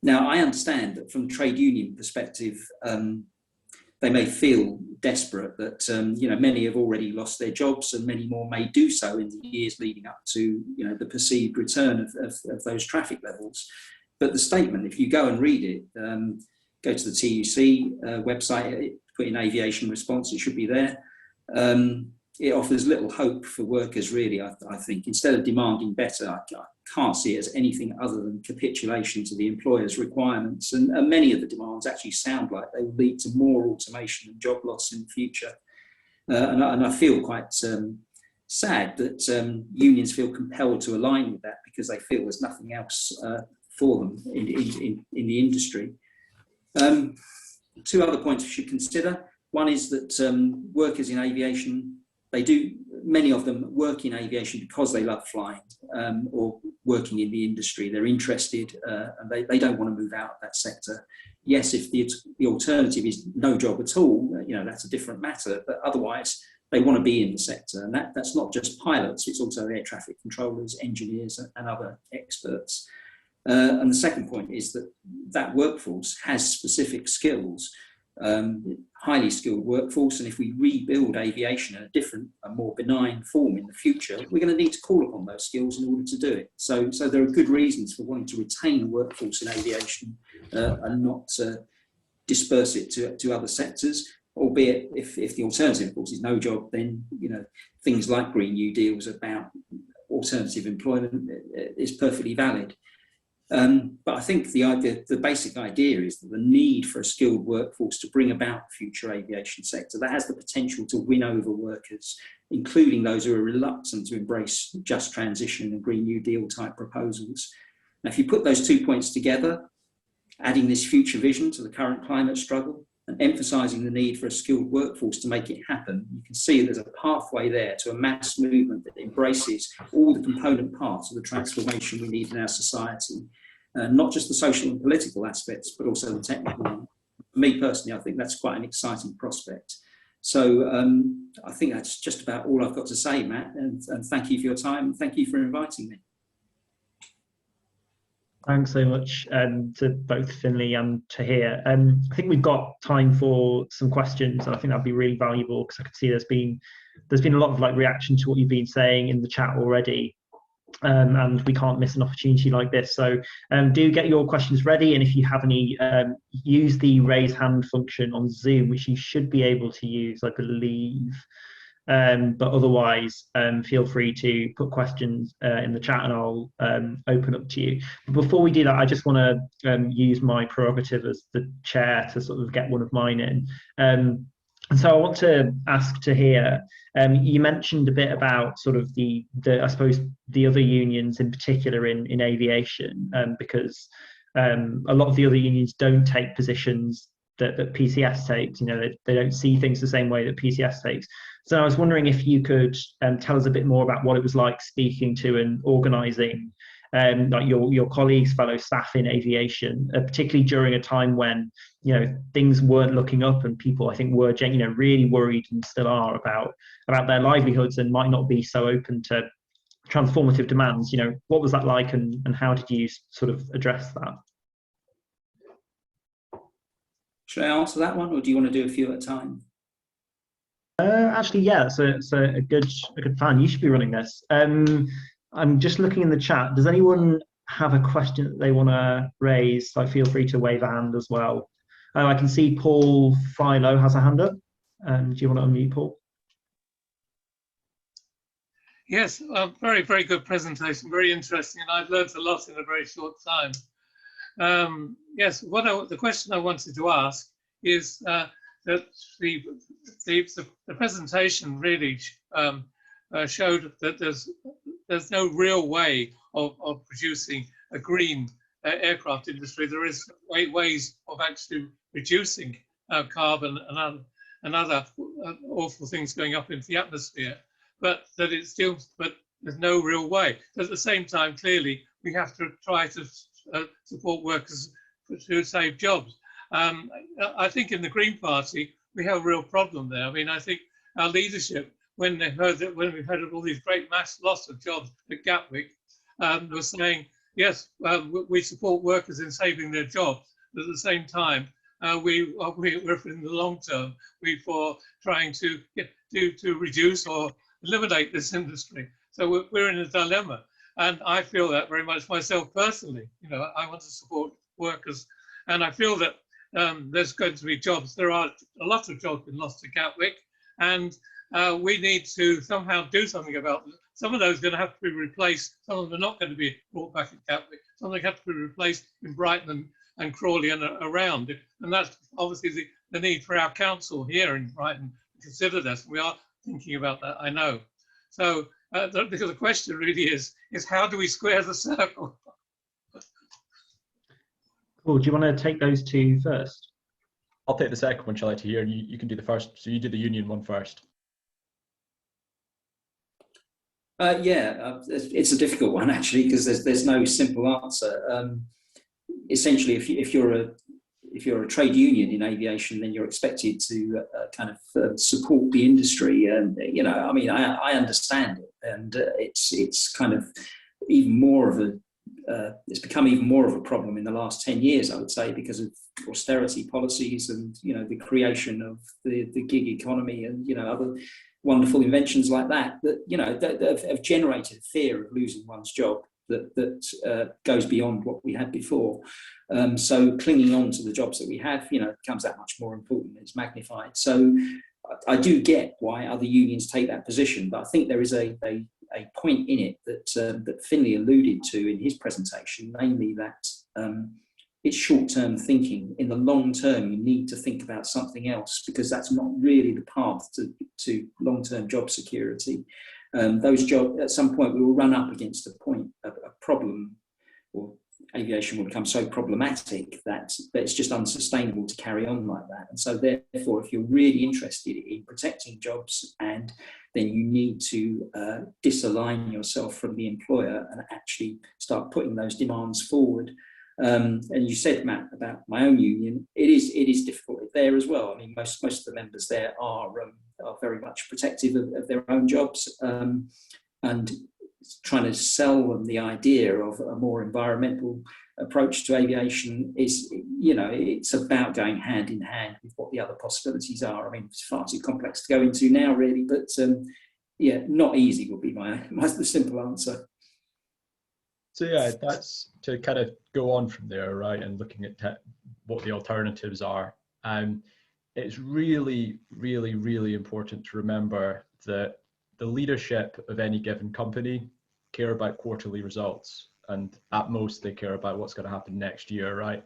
Now, I understand that from a trade union perspective, they may feel desperate that many have already lost their jobs and many more may do so in the years leading up to the perceived return of those traffic levels. But the statement, if you go and read it, go to the TUC website, put in aviation response, it should be there. It offers little hope for workers, really, I think. Instead of demanding better, I can't see it as anything other than capitulation to the employer's requirements. And many of the demands actually sound like they will lead to more automation and job loss in the future. And I feel quite sad that unions feel compelled to align with that because they feel there's nothing else for them in the industry. Two other points we should consider. One is that workers in aviation, many of them work in aviation because they love flying or working in the industry. They're interested and they don't want to move out of that sector. Yes, if the alternative is no job at all, that's a different matter. But otherwise, they want to be in the sector. And that's not just pilots, it's also air traffic controllers, engineers and other experts. And the second point is that workforce has specific skills, highly skilled workforce, and if we rebuild aviation in a different, a more benign form in the future, we're going to need to call upon those skills in order to do it. So there are good reasons for wanting to retain a workforce in aviation and not disperse it to other sectors. Albeit, if the alternative, of course, is no job, then things like Green New Deals about alternative employment is perfectly valid. But I think the basic idea is that the need for a skilled workforce to bring about the future aviation sector that has the potential to win over workers, including those who are reluctant to embrace just transition and Green New Deal type proposals. Now, if you put those 2 points together, adding this future vision to the current climate struggle and emphasising the need for a skilled workforce to make it happen, you can see there's a pathway there to a mass movement that embraces all the component parts of the transformation we need in our society, not just the social and political aspects, but also the technical one. For me personally, I think that's quite an exciting prospect. So I think that's just about all I've got to say, Matt, and thank you for your time. Thank you for inviting me. Thanks so much to both Finlay and Tahir. I think we've got time for some questions, and I think that'd be really valuable because I could see there's been a lot of reaction to what you've been saying in the chat already, and we can't miss an opportunity like this. So do get your questions ready, and if you have any, use the raise hand function on Zoom, which you should be able to use, I believe. But otherwise, feel free to put questions in the chat and I'll open up to you. But before we do that, I just want to use my prerogative as the chair to sort of get one of mine in. And so I want to ask Tahir, you mentioned a bit about sort of the I suppose the other unions in particular in aviation, because a lot of the other unions don't take positions that PCS takes. They don't see things the same way that PCS takes. So I was wondering if you could tell us a bit more about what it was like speaking to and organising like your colleagues, fellow staff in aviation, particularly during a time when things weren't looking up and people, I think, were really worried and still are about their livelihoods and might not be so open to transformative demands. What was that like, and how did you sort of address that? Should I answer that one, or do you want to do a few at a time? Actually, yeah, so a good plan. You should be running this. I'm just looking in the chat. Does anyone have a question that they want to raise? Feel free to wave a hand as well. I can see Paul Philo has a hand up. Do you want to unmute, Paul? Yes, very, very good presentation. Very interesting, and I've learned a lot in a very short time. Yes, the question I wanted to ask is that the presentation really showed that there's no real way of producing a green aircraft industry. There is ways of actually reducing carbon and other awful things going up into the atmosphere, but there's no real way. At the same time, clearly, we have to try to support workers to save jobs. I think in the Green Party, we have a real problem there. I mean, I think our leadership, when we heard of all these great mass loss of jobs at Gatwick, was saying, yes, we support workers in saving their jobs, but at the same time, we're in the long term, for trying to reduce or eliminate this industry. So we're in a dilemma, and I feel that very much myself personally. You know, I want to support workers, and I feel that there's going to be jobs. There are a lot of jobs been lost to Gatwick, and we need to somehow do something about them. Some of those are going to have to be replaced. Some of them are not going to be brought back at Gatwick. Some of them have to be replaced in Brighton and Crawley and around. And that's obviously the need for our council here in Brighton to consider this. We are thinking about that, I know. So because the question really is how do we square the circle? Cool. Do you want to take those two first? I'll take the second one, shall I, Tahir? You can do the first. So you do the union one first. Yeah, it's a difficult one actually, because there's no simple answer. Essentially, if you're a trade union in aviation, then you're expected to kind of support the industry. And you know, I mean, I understand it, and it's kind of even more of a it's become even more of a problem in the last 10 years, I would say, because of austerity policies and, you know, the creation of the gig economy and, you know, other wonderful inventions like that, you know, that have generated fear of losing one's job that goes beyond what we had before. So clinging on to the jobs that we have, you know, becomes that much more important. It's magnified. So I do get why other unions take that position, but I think there is a point in it that Finlay alluded to in his presentation, namely that it's short-term thinking. In the long term, you need to think about something else, because that's not really the path to long-term job security. Those jobs, at some point, we will run up against a problem, or aviation will become so problematic that it's just unsustainable to carry on like that. And so therefore, if you're really interested in protecting jobs, and then you need to disalign yourself from the employer and actually start putting those demands forward. And you said, Matt, about my own union, it is difficult there as well. I mean, most of the members there are very much protective of their own jobs, and trying to sell them the idea of a more environmental approach to aviation is, you know, it's about going hand in hand with what the other possibilities are. I mean, it's far too complex to go into now, really, but yeah, not easy would be the simple answer. So yeah, that's to kind of go on from there, right, and looking at what the alternatives are. It's really, really, really important to remember that the leadership of any given company care about quarterly results, and at most they care about what's going to happen next year, right?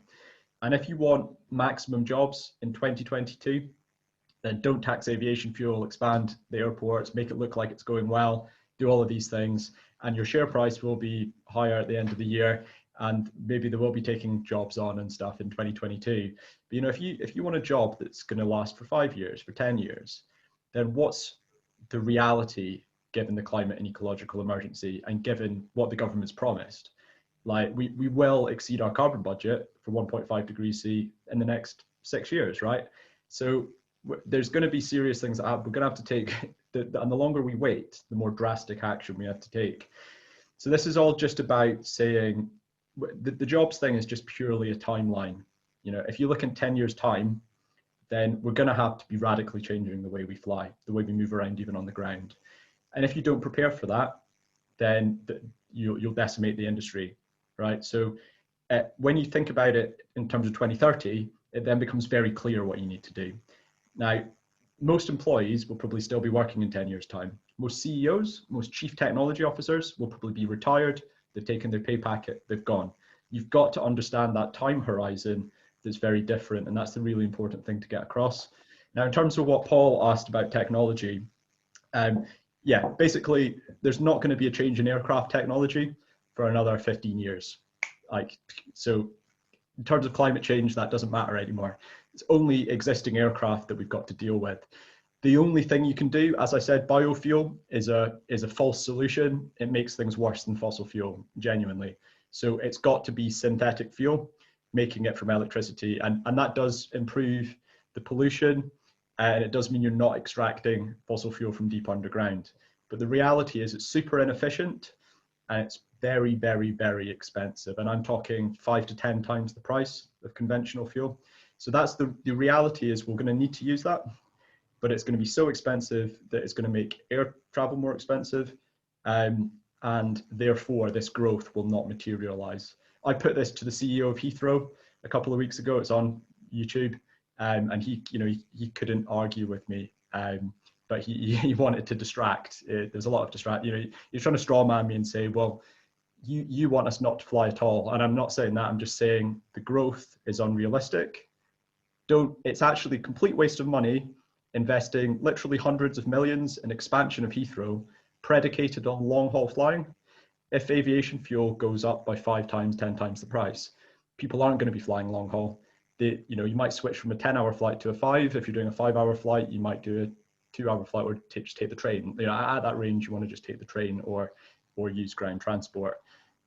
And if you want maximum jobs in 2022, then don't tax aviation fuel, expand the airports, make it look like it's going well, do all of these things, and your share price will be higher at the end of the year, and maybe they will be taking jobs on and stuff in 2022. But you know, if you want a job that's going to last for 5 years, for 10 years, then what's the reality given the climate and ecological emergency, and given what the government's promised? Like, we will exceed our carbon budget for 1.5 degrees C in the next 6 years, right? So there's going to be serious things that we're going to have to take, and the longer we wait, the more drastic action we have to take. So this is all just about saying the jobs thing is just purely a timeline. You know, if you look in 10 years' time, then we're going to have to be radically changing the way we fly, the way we move around, even on the ground. And if you don't prepare for that, then you'll decimate the industry, right? So when you think about it in terms of 2030, it then becomes very clear what you need to do. Now, most employees will probably still be working in 10 years' time. Most CEOs, most chief technology officers will probably be retired. They've taken their pay packet, they've gone. You've got to understand that time horizon that's very different, and that's the really important thing to get across. Now, in terms of what Paul asked about technology, yeah, basically, there's not going to be a change in aircraft technology for another 15 years. So in terms of climate change, that doesn't matter anymore. It's only existing aircraft that we've got to deal with. The only thing you can do, as I said, biofuel is a false solution. It makes things worse than fossil fuel, genuinely. So it's got to be synthetic fuel, making it from electricity. And that does improve the pollution, and it does mean you're not extracting fossil fuel from deep underground. But the reality is it's super inefficient, and it's very, very, very expensive. And I'm talking 5 to 10 times the price of conventional fuel. So that's the reality is we're going to need to use that, but it's going to be so expensive that it's going to make air travel more expensive. And therefore this growth will not materialize. I put this to the CEO of Heathrow a couple of weeks ago. It's on YouTube, and he couldn't argue with me. But he wanted to distract. There's a lot of distract. You're trying to straw man me and say, well, you want us not to fly at all. And I'm not saying that. I'm just saying the growth is unrealistic. It's actually a complete waste of money investing literally hundreds of millions in expansion of Heathrow, predicated on long haul flying. If aviation fuel goes up by 5 times, 10 times the price, people aren't going to be flying long haul. You might switch from a 10-hour flight to a 5. If you're doing a 5-hour flight, you might do a 2-hour flight or just take the train. At that range, you want to just take the train or use ground transport.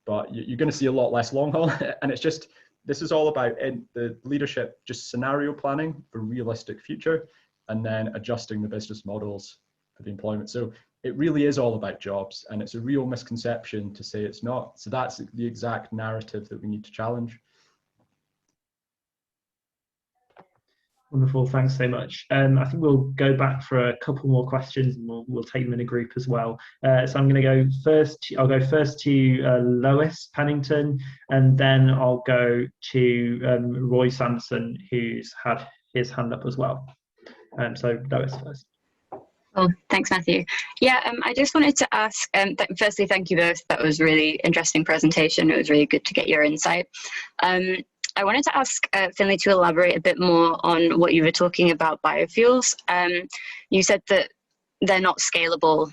But you're going to see a lot less long haul. And this is all about the leadership just scenario planning for realistic future, and then adjusting the business models for the employment. So it really is all about jobs, and it's a real misconception to say it's not. So that's the exact narrative that we need to challenge. Wonderful, thanks so much. I think we'll go back for a couple more questions, and we'll take them in a group as well. So I'm going to go first. I'll go first to Lois Pennington, and then I'll go to Roy Sanderson, who's had his hand up as well. So Lois first. Oh, thanks, Matthew. Yeah, I just wanted to ask, firstly, thank you both. That was a really interesting presentation. It was really good to get your insight. I wanted to ask Finlay to elaborate a bit more on what you were talking about biofuels. You said that they're not scalable,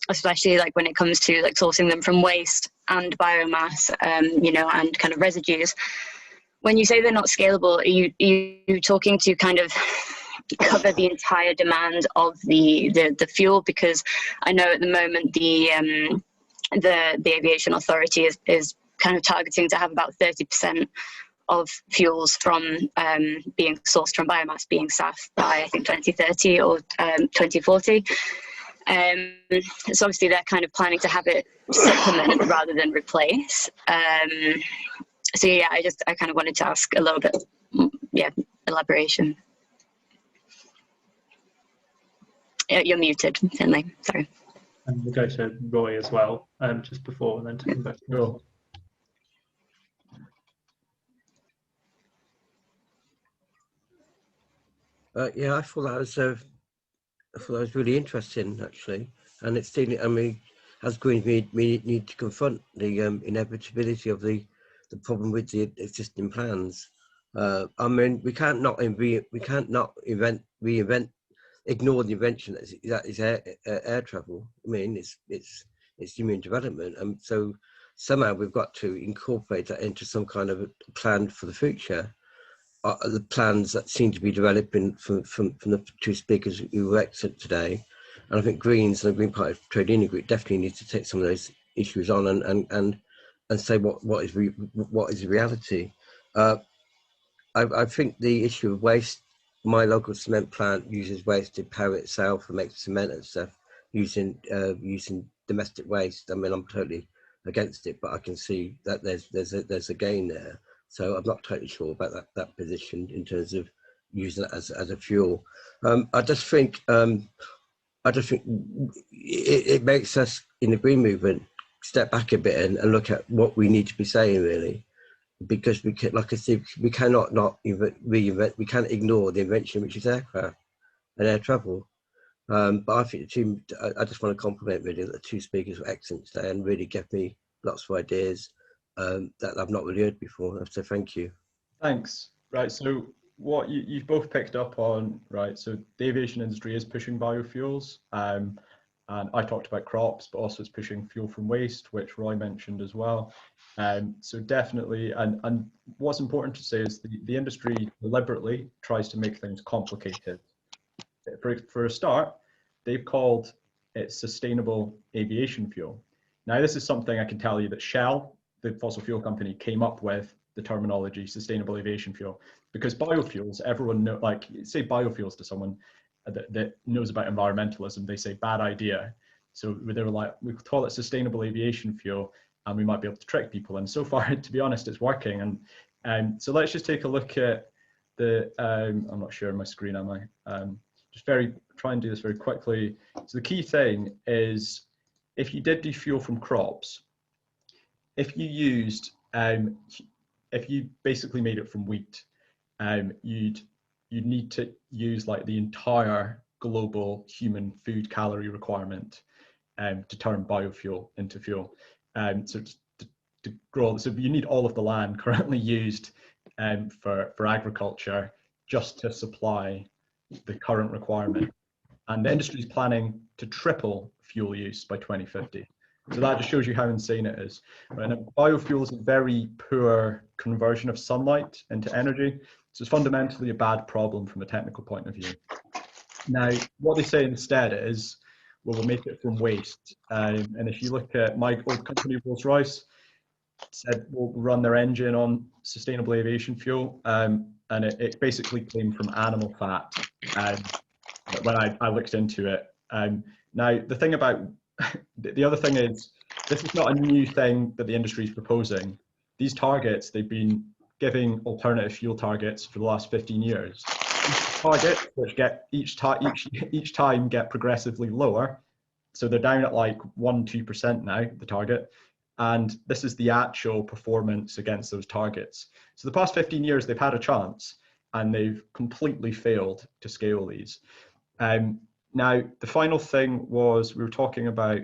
especially like when it comes to like sourcing them from waste and biomass, and kind of residues. When you say they're not scalable, are you talking to kind of cover the entire demand of the fuel? Because I know at the moment the Aviation Authority is kind of targeting to have about 30% of fuels from being sourced from biomass being SAF by I think 2030 or 2040. So obviously they're kind of planning to have it supplement rather than replace. So yeah, I kind of wanted to ask a little bit, elaboration. You're muted, Finlay. Sorry. And we'll go to Roy as well, just before, and then take them both. Cool. Yeah, I thought that was really interesting, actually, and it's still. I mean, as Greens, we need to confront the inevitability of the problem with the existing plans. I mean, we can't ignore the invention that is air travel. I mean, it's human development, and so somehow we've got to incorporate that into some kind of a plan for the future. The plans that seem to be developing from the two speakers who were excellent today, and I think Greens and the Green Party Trade Union Group definitely need to take some of those issues on and say what is the reality. I think the issue of waste. My local cement plant uses waste to power itself and makes cement and stuff using domestic waste. I mean, I'm totally against it, but I can see that there's a gain there. So I'm not totally sure about that position in terms of using it as a fuel. I just think it makes us in the green movement step back a bit and look at what we need to be saying, really. Because we can, like I said, we cannot not reinvent. We can't ignore the invention, which is aircraft and air travel. But I think I just want to compliment really the two speakers were excellent today and really gave me lots of ideas that I've not really heard before. So thank you. Thanks. Right. So what you've both picked up on, right? So the aviation industry is pushing biofuels, and I talked about crops, but also it's pushing fuel from waste, which Roy mentioned as well. So definitely, and what's important to say is the industry deliberately tries to make things complicated. For a start, they've called it sustainable aviation fuel. Now, this is something I can tell you that Shell, the fossil fuel company, came up with the terminology sustainable aviation fuel, because biofuels, everyone know, like say biofuels to someone that knows about environmentalism, they say bad idea. So they were like, we call it sustainable aviation fuel and we might be able to trick people. And so far, to be honest, it's working. And so let's just take a look at the, I'm not sharing my screen, am I? Just try and do this very quickly. So the key thing is, if you did do fuel from crops, if you basically made it from wheat, you'd need to use like the entire global human food calorie requirement to turn biofuel into fuel. So to grow, so you need all of the land currently used for agriculture just to supply the current requirement. And the industry is planning to triple fuel use by 2050. So that just shows you how insane it is. Right? And biofuel is a very poor conversion of sunlight into energy. So it's fundamentally a bad problem from a technical point of view. Now, what they say instead is, well, we'll make it from waste. And if you look at my old company, Rolls-Royce, said we'll run their engine on sustainable aviation fuel. And it basically came from animal fat. When I looked into it. Now, the thing about, the other thing is, this is not a new thing that the industry is proposing. These targets, they've been giving alternative fuel targets for the last 15 years. Each target, which get each time get progressively lower. So they're down at like 1-2% now, the target. And this is the actual performance against those targets. So the past 15 years, they've had a chance and they've completely failed to scale these. Now, the final thing was, we were talking about,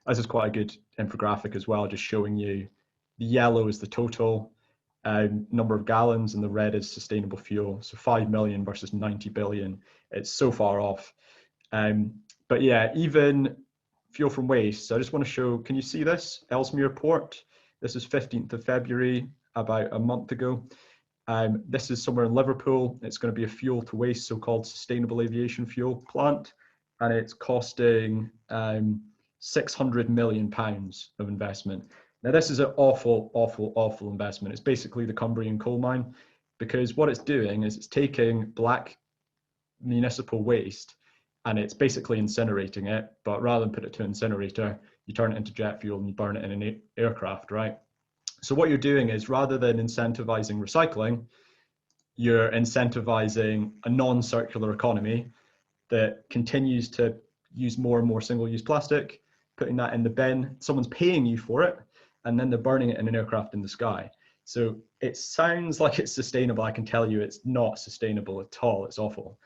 this is quite a good infographic as well, just showing you the yellow is the total number of gallons and the red is sustainable fuel. So 5 million versus 90 billion. It's so far off. But yeah, even fuel from waste. So I just want to show, can you see this? Ellesmere Port. This is 15th of February, about a month ago. This is somewhere in Liverpool. It's going to be a fuel to waste, so-called sustainable aviation fuel plant, and it's costing £600 million of investment. Now, this is an awful, awful, awful investment. It's basically the Cumbrian coal mine, because what it's doing is it's taking black municipal waste and it's basically incinerating it, but rather than put it to an incinerator, you turn it into jet fuel and you burn it in an aircraft, right? So what you're doing is, rather than incentivizing recycling, you're incentivizing a non-circular economy that continues to use more and more single-use plastic, putting that in the bin. Someone's paying you for it, and then they're burning it in an aircraft in the sky. So it sounds like it's sustainable. I can tell you it's not sustainable at all. It's awful.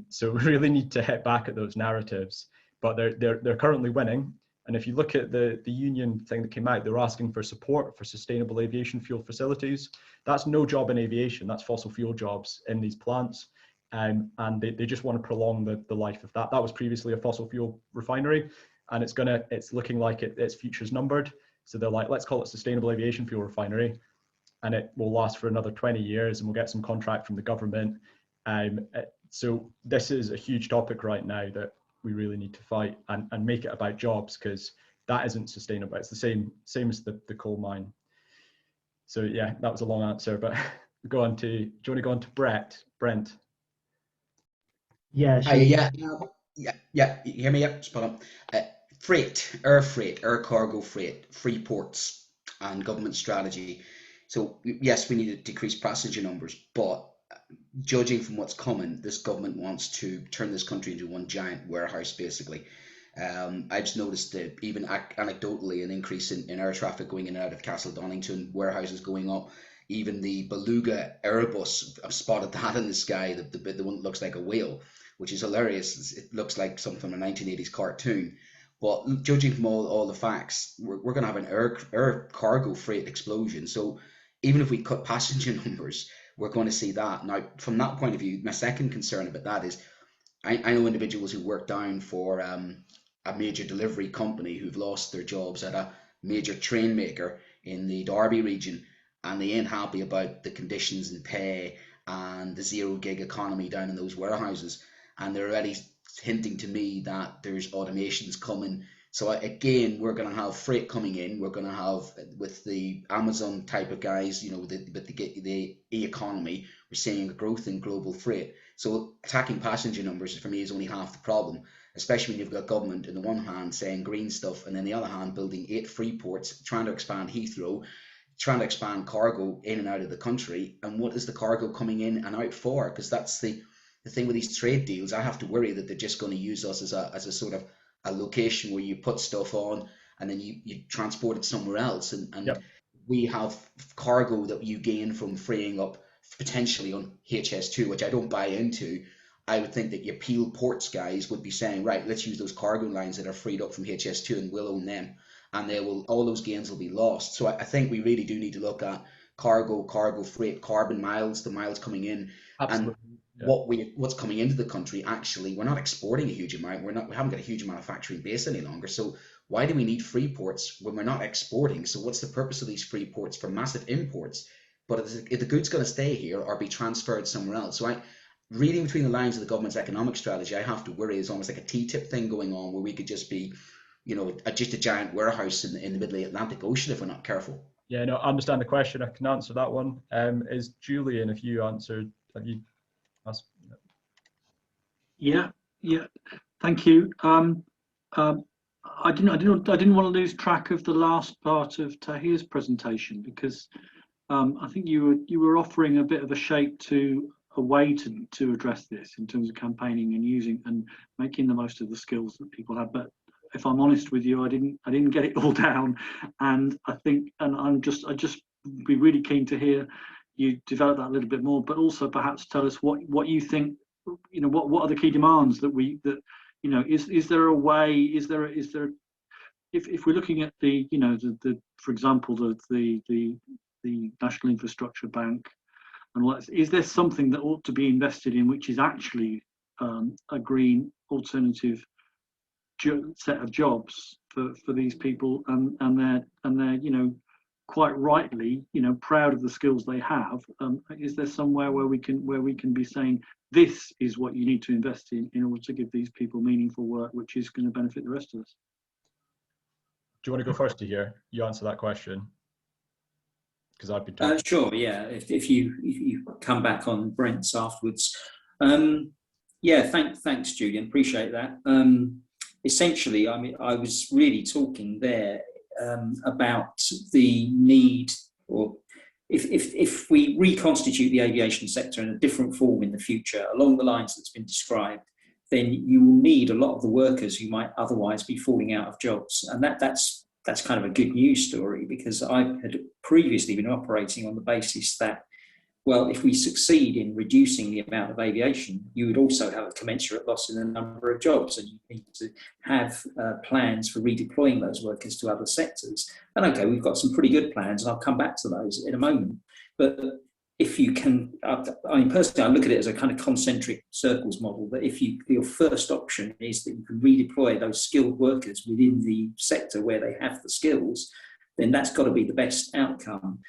So we really need to hit back at those narratives. But they're currently winning. And if you look at the union thing that came out, they're asking for support for sustainable aviation fuel facilities. That's no job in aviation. That's fossil fuel jobs in these plants. And they just want to prolong the life of that. That was previously a fossil fuel refinery, and it's looking like its future's numbered. So they're like, let's call it sustainable aviation fuel refinery, and it will last for another 20 years, and we'll get some contract from the government. So this is a huge topic right now that we really need to fight and make it about jobs, because that isn't sustainable. It's the same as the coal mine. So yeah, that was a long answer, but do you want to go on to Brent? Yeah, yeah. You hear me? Yep, spot on. Air cargo freight, free ports, and government strategy. So yes, we need to decrease passenger numbers, but judging from what's coming, this government wants to turn this country into one giant warehouse, basically. I just noticed that even anecdotally, an increase in air traffic going in and out of Castle Donington, warehouses going up. Even the Beluga Airbus, I've spotted that in the sky, the one that looks like a whale, which is hilarious. It looks like something from a 1980s cartoon. But judging from all the facts, we're going to have an air cargo freight explosion. So even if we cut passenger numbers, we're going to see that. Now, from that point of view, my second concern about that is I know individuals who work down for a major delivery company who've lost their jobs at a major train maker in the Derby region, and they ain't happy about the conditions and pay and the zero gig economy down in those warehouses. And they're already hinting to me that there's automations coming. So again, we're going to have freight coming in. We're going to have, with the Amazon type of guys, you know, with the e-economy, we're seeing a growth in global freight. So attacking passenger numbers for me is only half the problem, especially when you've got government on the one hand saying green stuff, and then the other hand building 8 free ports, trying to expand Heathrow, trying to expand cargo in and out of the country. And what is the cargo coming in and out for? Because that's the thing with these trade deals. I have to worry that they're just going to use us as a sort of a location where you put stuff on and then you transport it somewhere else. And Yep. we have cargo that you gain from freeing up potentially on HS2, which I don't buy into. I would think that your Peel Ports guys would be saying, right, let's use those cargo lines that are freed up from HS2 and we'll own them. And all those gains will be lost. So I think we really do need to look at cargo freight, carbon miles, the miles coming in. Absolutely. And what's coming into the country. Actually, we're not exporting a huge amount. We haven't got a huge manufacturing base any longer. So why do we need free ports when we're not exporting? So what's the purpose of these free ports for massive imports? But if the goods going to stay here or be transferred somewhere else? So reading between the lines of the government's economic strategy, I have to worry it's almost like a T-tip thing going on where we could just be, you know, just a giant warehouse in the middle of the Atlantic Ocean if we're not careful. Yeah, no, I understand the question. I can answer that one. Is Julian, if you answered, have you asked? Yeah. Thank you. I didn't want to lose track of the last part of Tahir's presentation, because I think you were offering a bit of a shape to a way to address this in terms of campaigning and using and making the most of the skills that people have. But if I'm honest with you, I didn't get it all down, and I think, and I just be really keen to hear you develop that a little bit more, but also perhaps tell us what you think, you know, what are the key demands that you know, is there a way, is there if we're looking at the, you know, the for example, the National Infrastructure Bank and all that, is there something that ought to be invested in which is actually a green alternative set of jobs for these people, and they're you know, quite rightly, you know, proud of the skills they have? Is there somewhere where we can be saying this is what you need to invest in order to give these people meaningful work which is going to benefit the rest of us? Do you want to go first, Tahir? You answer that question, because I've been talking. Sure, yeah. If you come back on Brent's afterwards. Yeah, thanks, Julian. Appreciate that. Essentially, I mean, I was really talking there about the need, or if we reconstitute the aviation sector in a different form in the future, along the lines that's been described, then you will need a lot of the workers who might otherwise be falling out of jobs. And that's kind of a good news story, because I had previously been operating on the basis that, well, if we succeed in reducing the amount of aviation, you would also have a commensurate loss in the number of jobs, and you need to have plans for redeploying those workers to other sectors. And okay, we've got some pretty good plans, and I'll come back to those in a moment. But if you can, I mean, personally, I look at it as a kind of concentric circles model, that if your first option is that you can redeploy those skilled workers within the sector where they have the skills, then that's got to be the best outcome.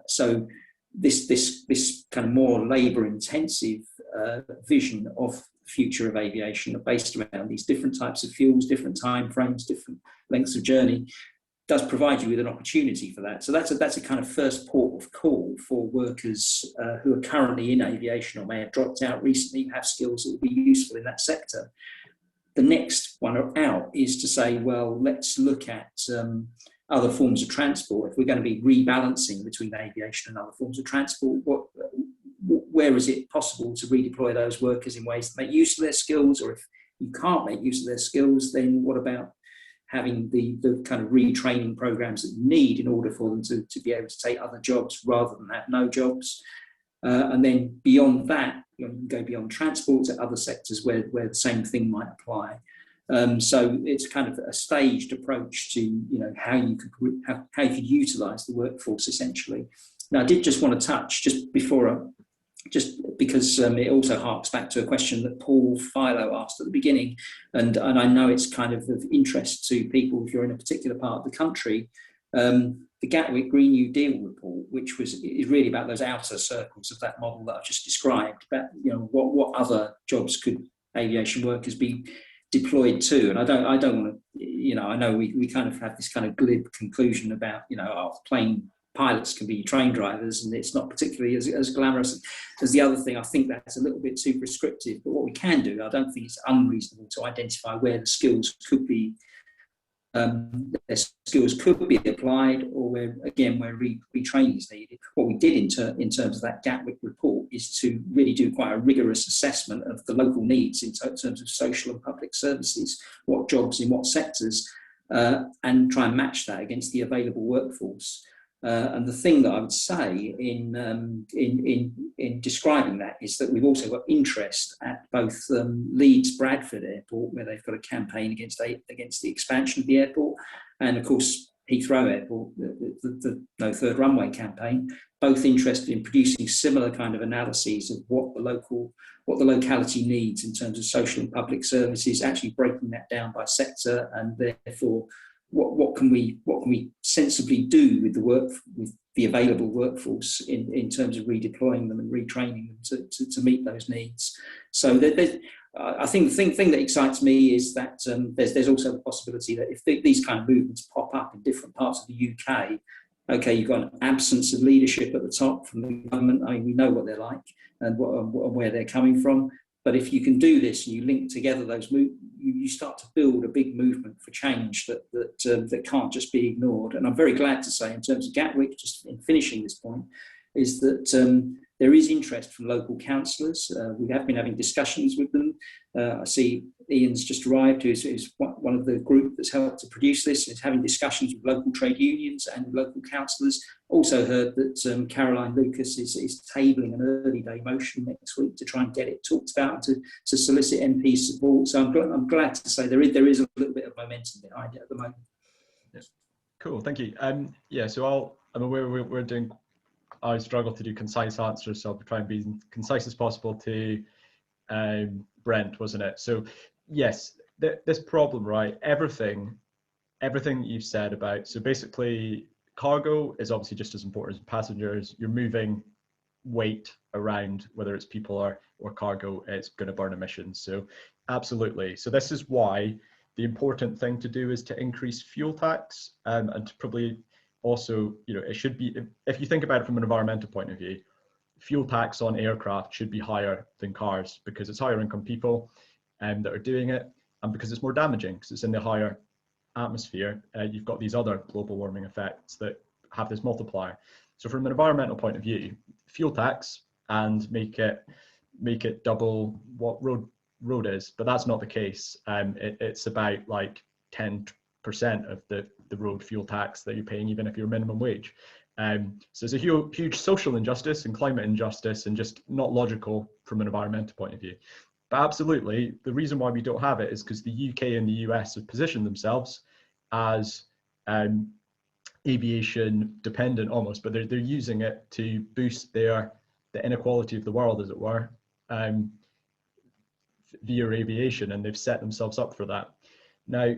So this kind of more labour-intensive vision of the future of aviation, based around these different types of fuels, different time frames, different lengths of journey, does provide you with an opportunity for that. So that's a kind of first port of call for workers who are currently in aviation or may have dropped out recently, have skills that would be useful in that sector. The next one out is to say, well, let's look at other forms of transport. If we're going to be rebalancing between aviation and other forms of transport, where is it possible to redeploy those workers in ways that make use of their skills? Or if you can't make use of their skills, then what about having the kind of retraining programs that you need in order for them to be able to take other jobs rather than have no jobs? And then beyond that, you can go beyond transport to other sectors where the same thing might apply. So it's kind of a staged approach to, you know, how you could utilise the workforce essentially. Now, I did just want to touch just before, just because it also harks back to a question that Paul Philo asked at the beginning, and I know it's kind of interest to people if you're in a particular part of the country. The Gatwick Green New Deal report, which is really about those outer circles of that model that I've just described, about what other jobs could aviation workers be deployed to. And I don't want to, I know we kind of have this kind of glib conclusion about, our plane pilots can be train drivers, and it's not particularly as glamorous as the other thing. I think that's a little bit too prescriptive, but what we can do, I don't think it's unreasonable to identify where the skills could be their skills could be applied, or where retraining is needed. What we did in terms of that Gatwick report is to really do quite a rigorous assessment of the local needs in terms of social and public services, what jobs in what sectors, and try and match that against the available workforce. And the thing that I would say in describing that is that we've also got interest at both Leeds Bradford Airport, where they've got a campaign against the expansion of the airport, and of course Heathrow Airport, the No Third Runway campaign, both interested in producing similar kind of analyses of what the locality needs in terms of social and public services, actually breaking that down by sector, and therefore what can we sensibly do with the available workforce in terms of redeploying them and retraining them to meet those needs. So I think the thing that excites me is that there's also the possibility that if these kind of movements pop up in different parts of the UK, okay, you've got an absence of leadership at the top from the government. I mean, we know what they're like and where they're coming from. But if you can do this and you link together those you start to build a big movement for change that can't just be ignored. And I'm very glad to say, in terms of Gatwick, just in finishing this point, is that there is interest from local councillors. We have been having discussions with them. I see Ian's just arrived, who's one of the group that's helped to produce this, is having discussions with local trade unions and local councillors. Also heard that Caroline Lucas is tabling an early day motion next week to try and get it talked about, to solicit MP support. So I'm glad to say there is a little bit of momentum behind it at the moment. Yes. Cool, thank you. Yeah, so we're doing. I struggle to do concise answers, so I'll try and be as concise as possible to Brent, wasn't it? So yes, this problem, right? Everything you've said about, so basically cargo is obviously just as important as passengers. You're moving weight around, whether it's people or cargo, it's going to burn emissions. So absolutely. So this is why the important thing to do is to increase fuel tax, and to probably also, it should be, if you think about it from an environmental point of view, fuel tax on aircraft should be higher than cars, because it's higher income people that are doing it, and because it's more damaging because it's in the higher atmosphere. You've got these other global warming effects that have this multiplier. So from an environmental point of view, fuel tax and make it double what road is, but that's not the case. It's about like 10% of the road fuel tax that you're paying, even if you're minimum wage. So it's a huge social injustice and climate injustice, and just not logical from an environmental point of view. But absolutely, the reason why we don't have it is because the UK and the US have positioned themselves as aviation dependent almost, but they're using it to boost the inequality of the world, as it were, via aviation, and they've set themselves up for that. Now,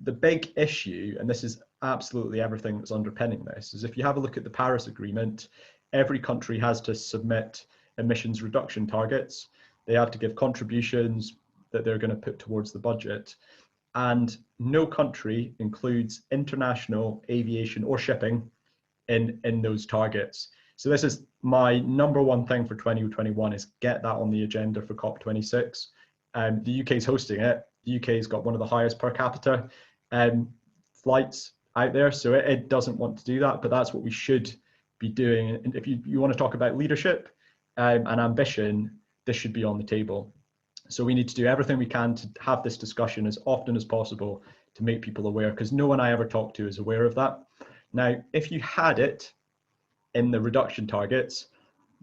the big issue, and this is absolutely everything that's underpinning this, is if you have a look at the Paris Agreement, every country has to submit emissions reduction targets. They have to give contributions that they're going to put towards the budget. And no country includes international aviation or shipping in those targets. So this is my number one thing for 2021, is get that on the agenda for COP26. The UK is hosting it. The UK's got one of the highest per capita flights out there, so it doesn't want to do that, but that's what we should be doing. And if you want to talk about leadership and ambition, this should be on the table. So we need to do everything we can to have this discussion as often as possible to make people aware, because no one I ever talk to is aware of that. Now, if you had it in the reduction targets,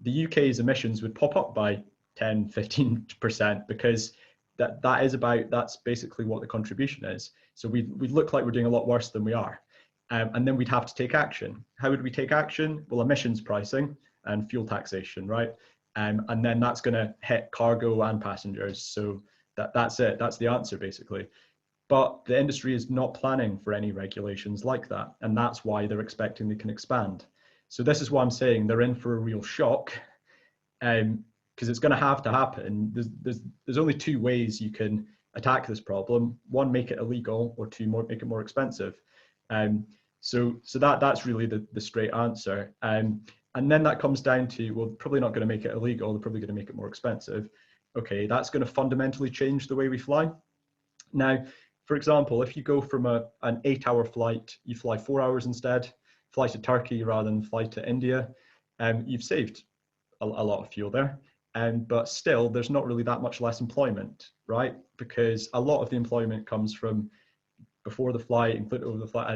the UK's emissions would pop up by 10, 15%, because that's basically what the contribution is. So we look like we're doing a lot worse than we are. and then we'd have to take action. How would we take action? Well, emissions pricing and fuel taxation, right? And then that's going to hit cargo and passengers. So that's it. That's the answer, basically. But the industry is not planning for any regulations like that. And that's why they're expecting they can expand. So this is why I'm saying they're in for a real shock, because it's going to have to happen. There's only two ways you can attack this problem. One, make it illegal, or two, make it more expensive. So that's really the straight answer. And then that comes down to, well, probably not going to make it illegal, they're probably going to make it more expensive. Okay, that's going to fundamentally change the way we fly. Now, for example, if you go from an 8-hour flight, you fly 4 hours instead, fly to Turkey rather than fly to India, you've saved a lot of fuel there. But still, there's not really that much less employment, right? Because a lot of the employment comes from before the flight, included over the flight,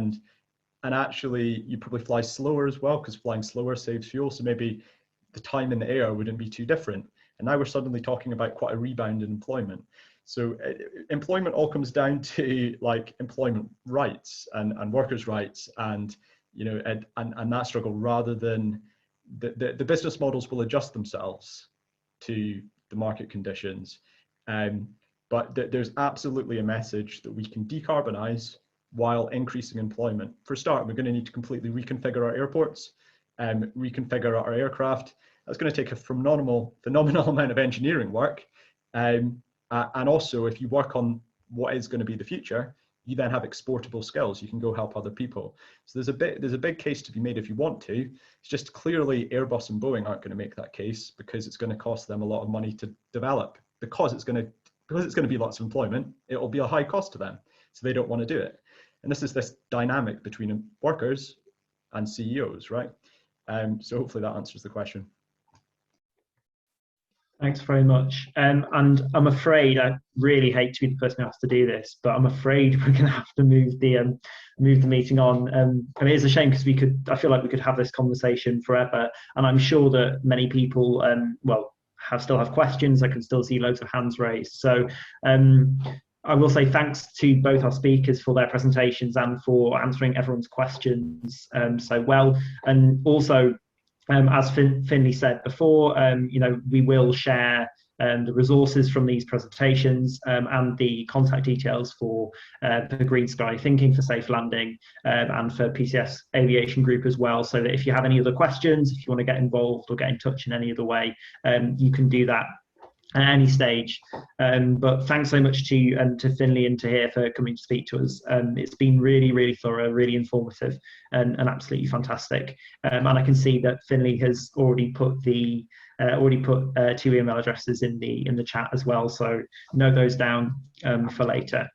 and actually you probably fly slower as well, because flying slower saves fuel. So maybe the time in the air wouldn't be too different. And now we're suddenly talking about quite a rebound in employment. So employment all comes down to like employment rights and workers' rights, and and that struggle, rather than the business models will adjust themselves to the market conditions. But there's absolutely a message that we can decarbonize while increasing employment. For a start, we're going to need to completely reconfigure our airports, reconfigure our aircraft. That's going to take a phenomenal amount of engineering work. And also, if you work on what is going to be the future, you then have exportable skills. You can go help other people. So there's a big case to be made if you want to. It's just clearly Airbus and Boeing aren't going to make that case, because it's going to cost them a lot of money to develop. Because it's going to be lots of employment, it will be a high cost to them. So they don't want to do it. And this is this dynamic between workers and CEOs, right? So hopefully that answers the question. Thanks very much. And I'm afraid, I really hate to be the person who has to do this, but I'm afraid we're going to have to move the meeting on. And it is a shame, because I feel like we could have this conversation forever. And I'm sure that many people, still have questions. I can still see loads of hands raised. So I will say thanks to both our speakers for their presentations and for answering everyone's questions so well. And also, as Finlay said before, we will share the resources from these presentations and the contact details for the Green Sky Thinking for Safe Landing and for PCS Aviation Group as well, so that if you have any other questions, if you want to get involved or get in touch in any other way, you can do that at any stage. But thanks so much to Finlay and Tahir for coming to speak to us. It's been really, really thorough, really informative, and absolutely fantastic. And I can see that Finlay has already put 2 email addresses in the chat as well. So note those down for later.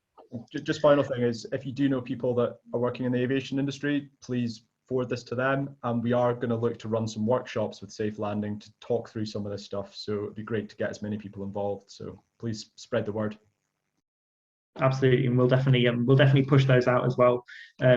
Just final thing is, if you do know people that are working in the aviation industry, please forward this to them. And we are going to look to run some workshops with Safe Landing to talk through some of this stuff. So it'd be great to get as many people involved. So please spread the word. Absolutely, and we'll definitely push those out as well.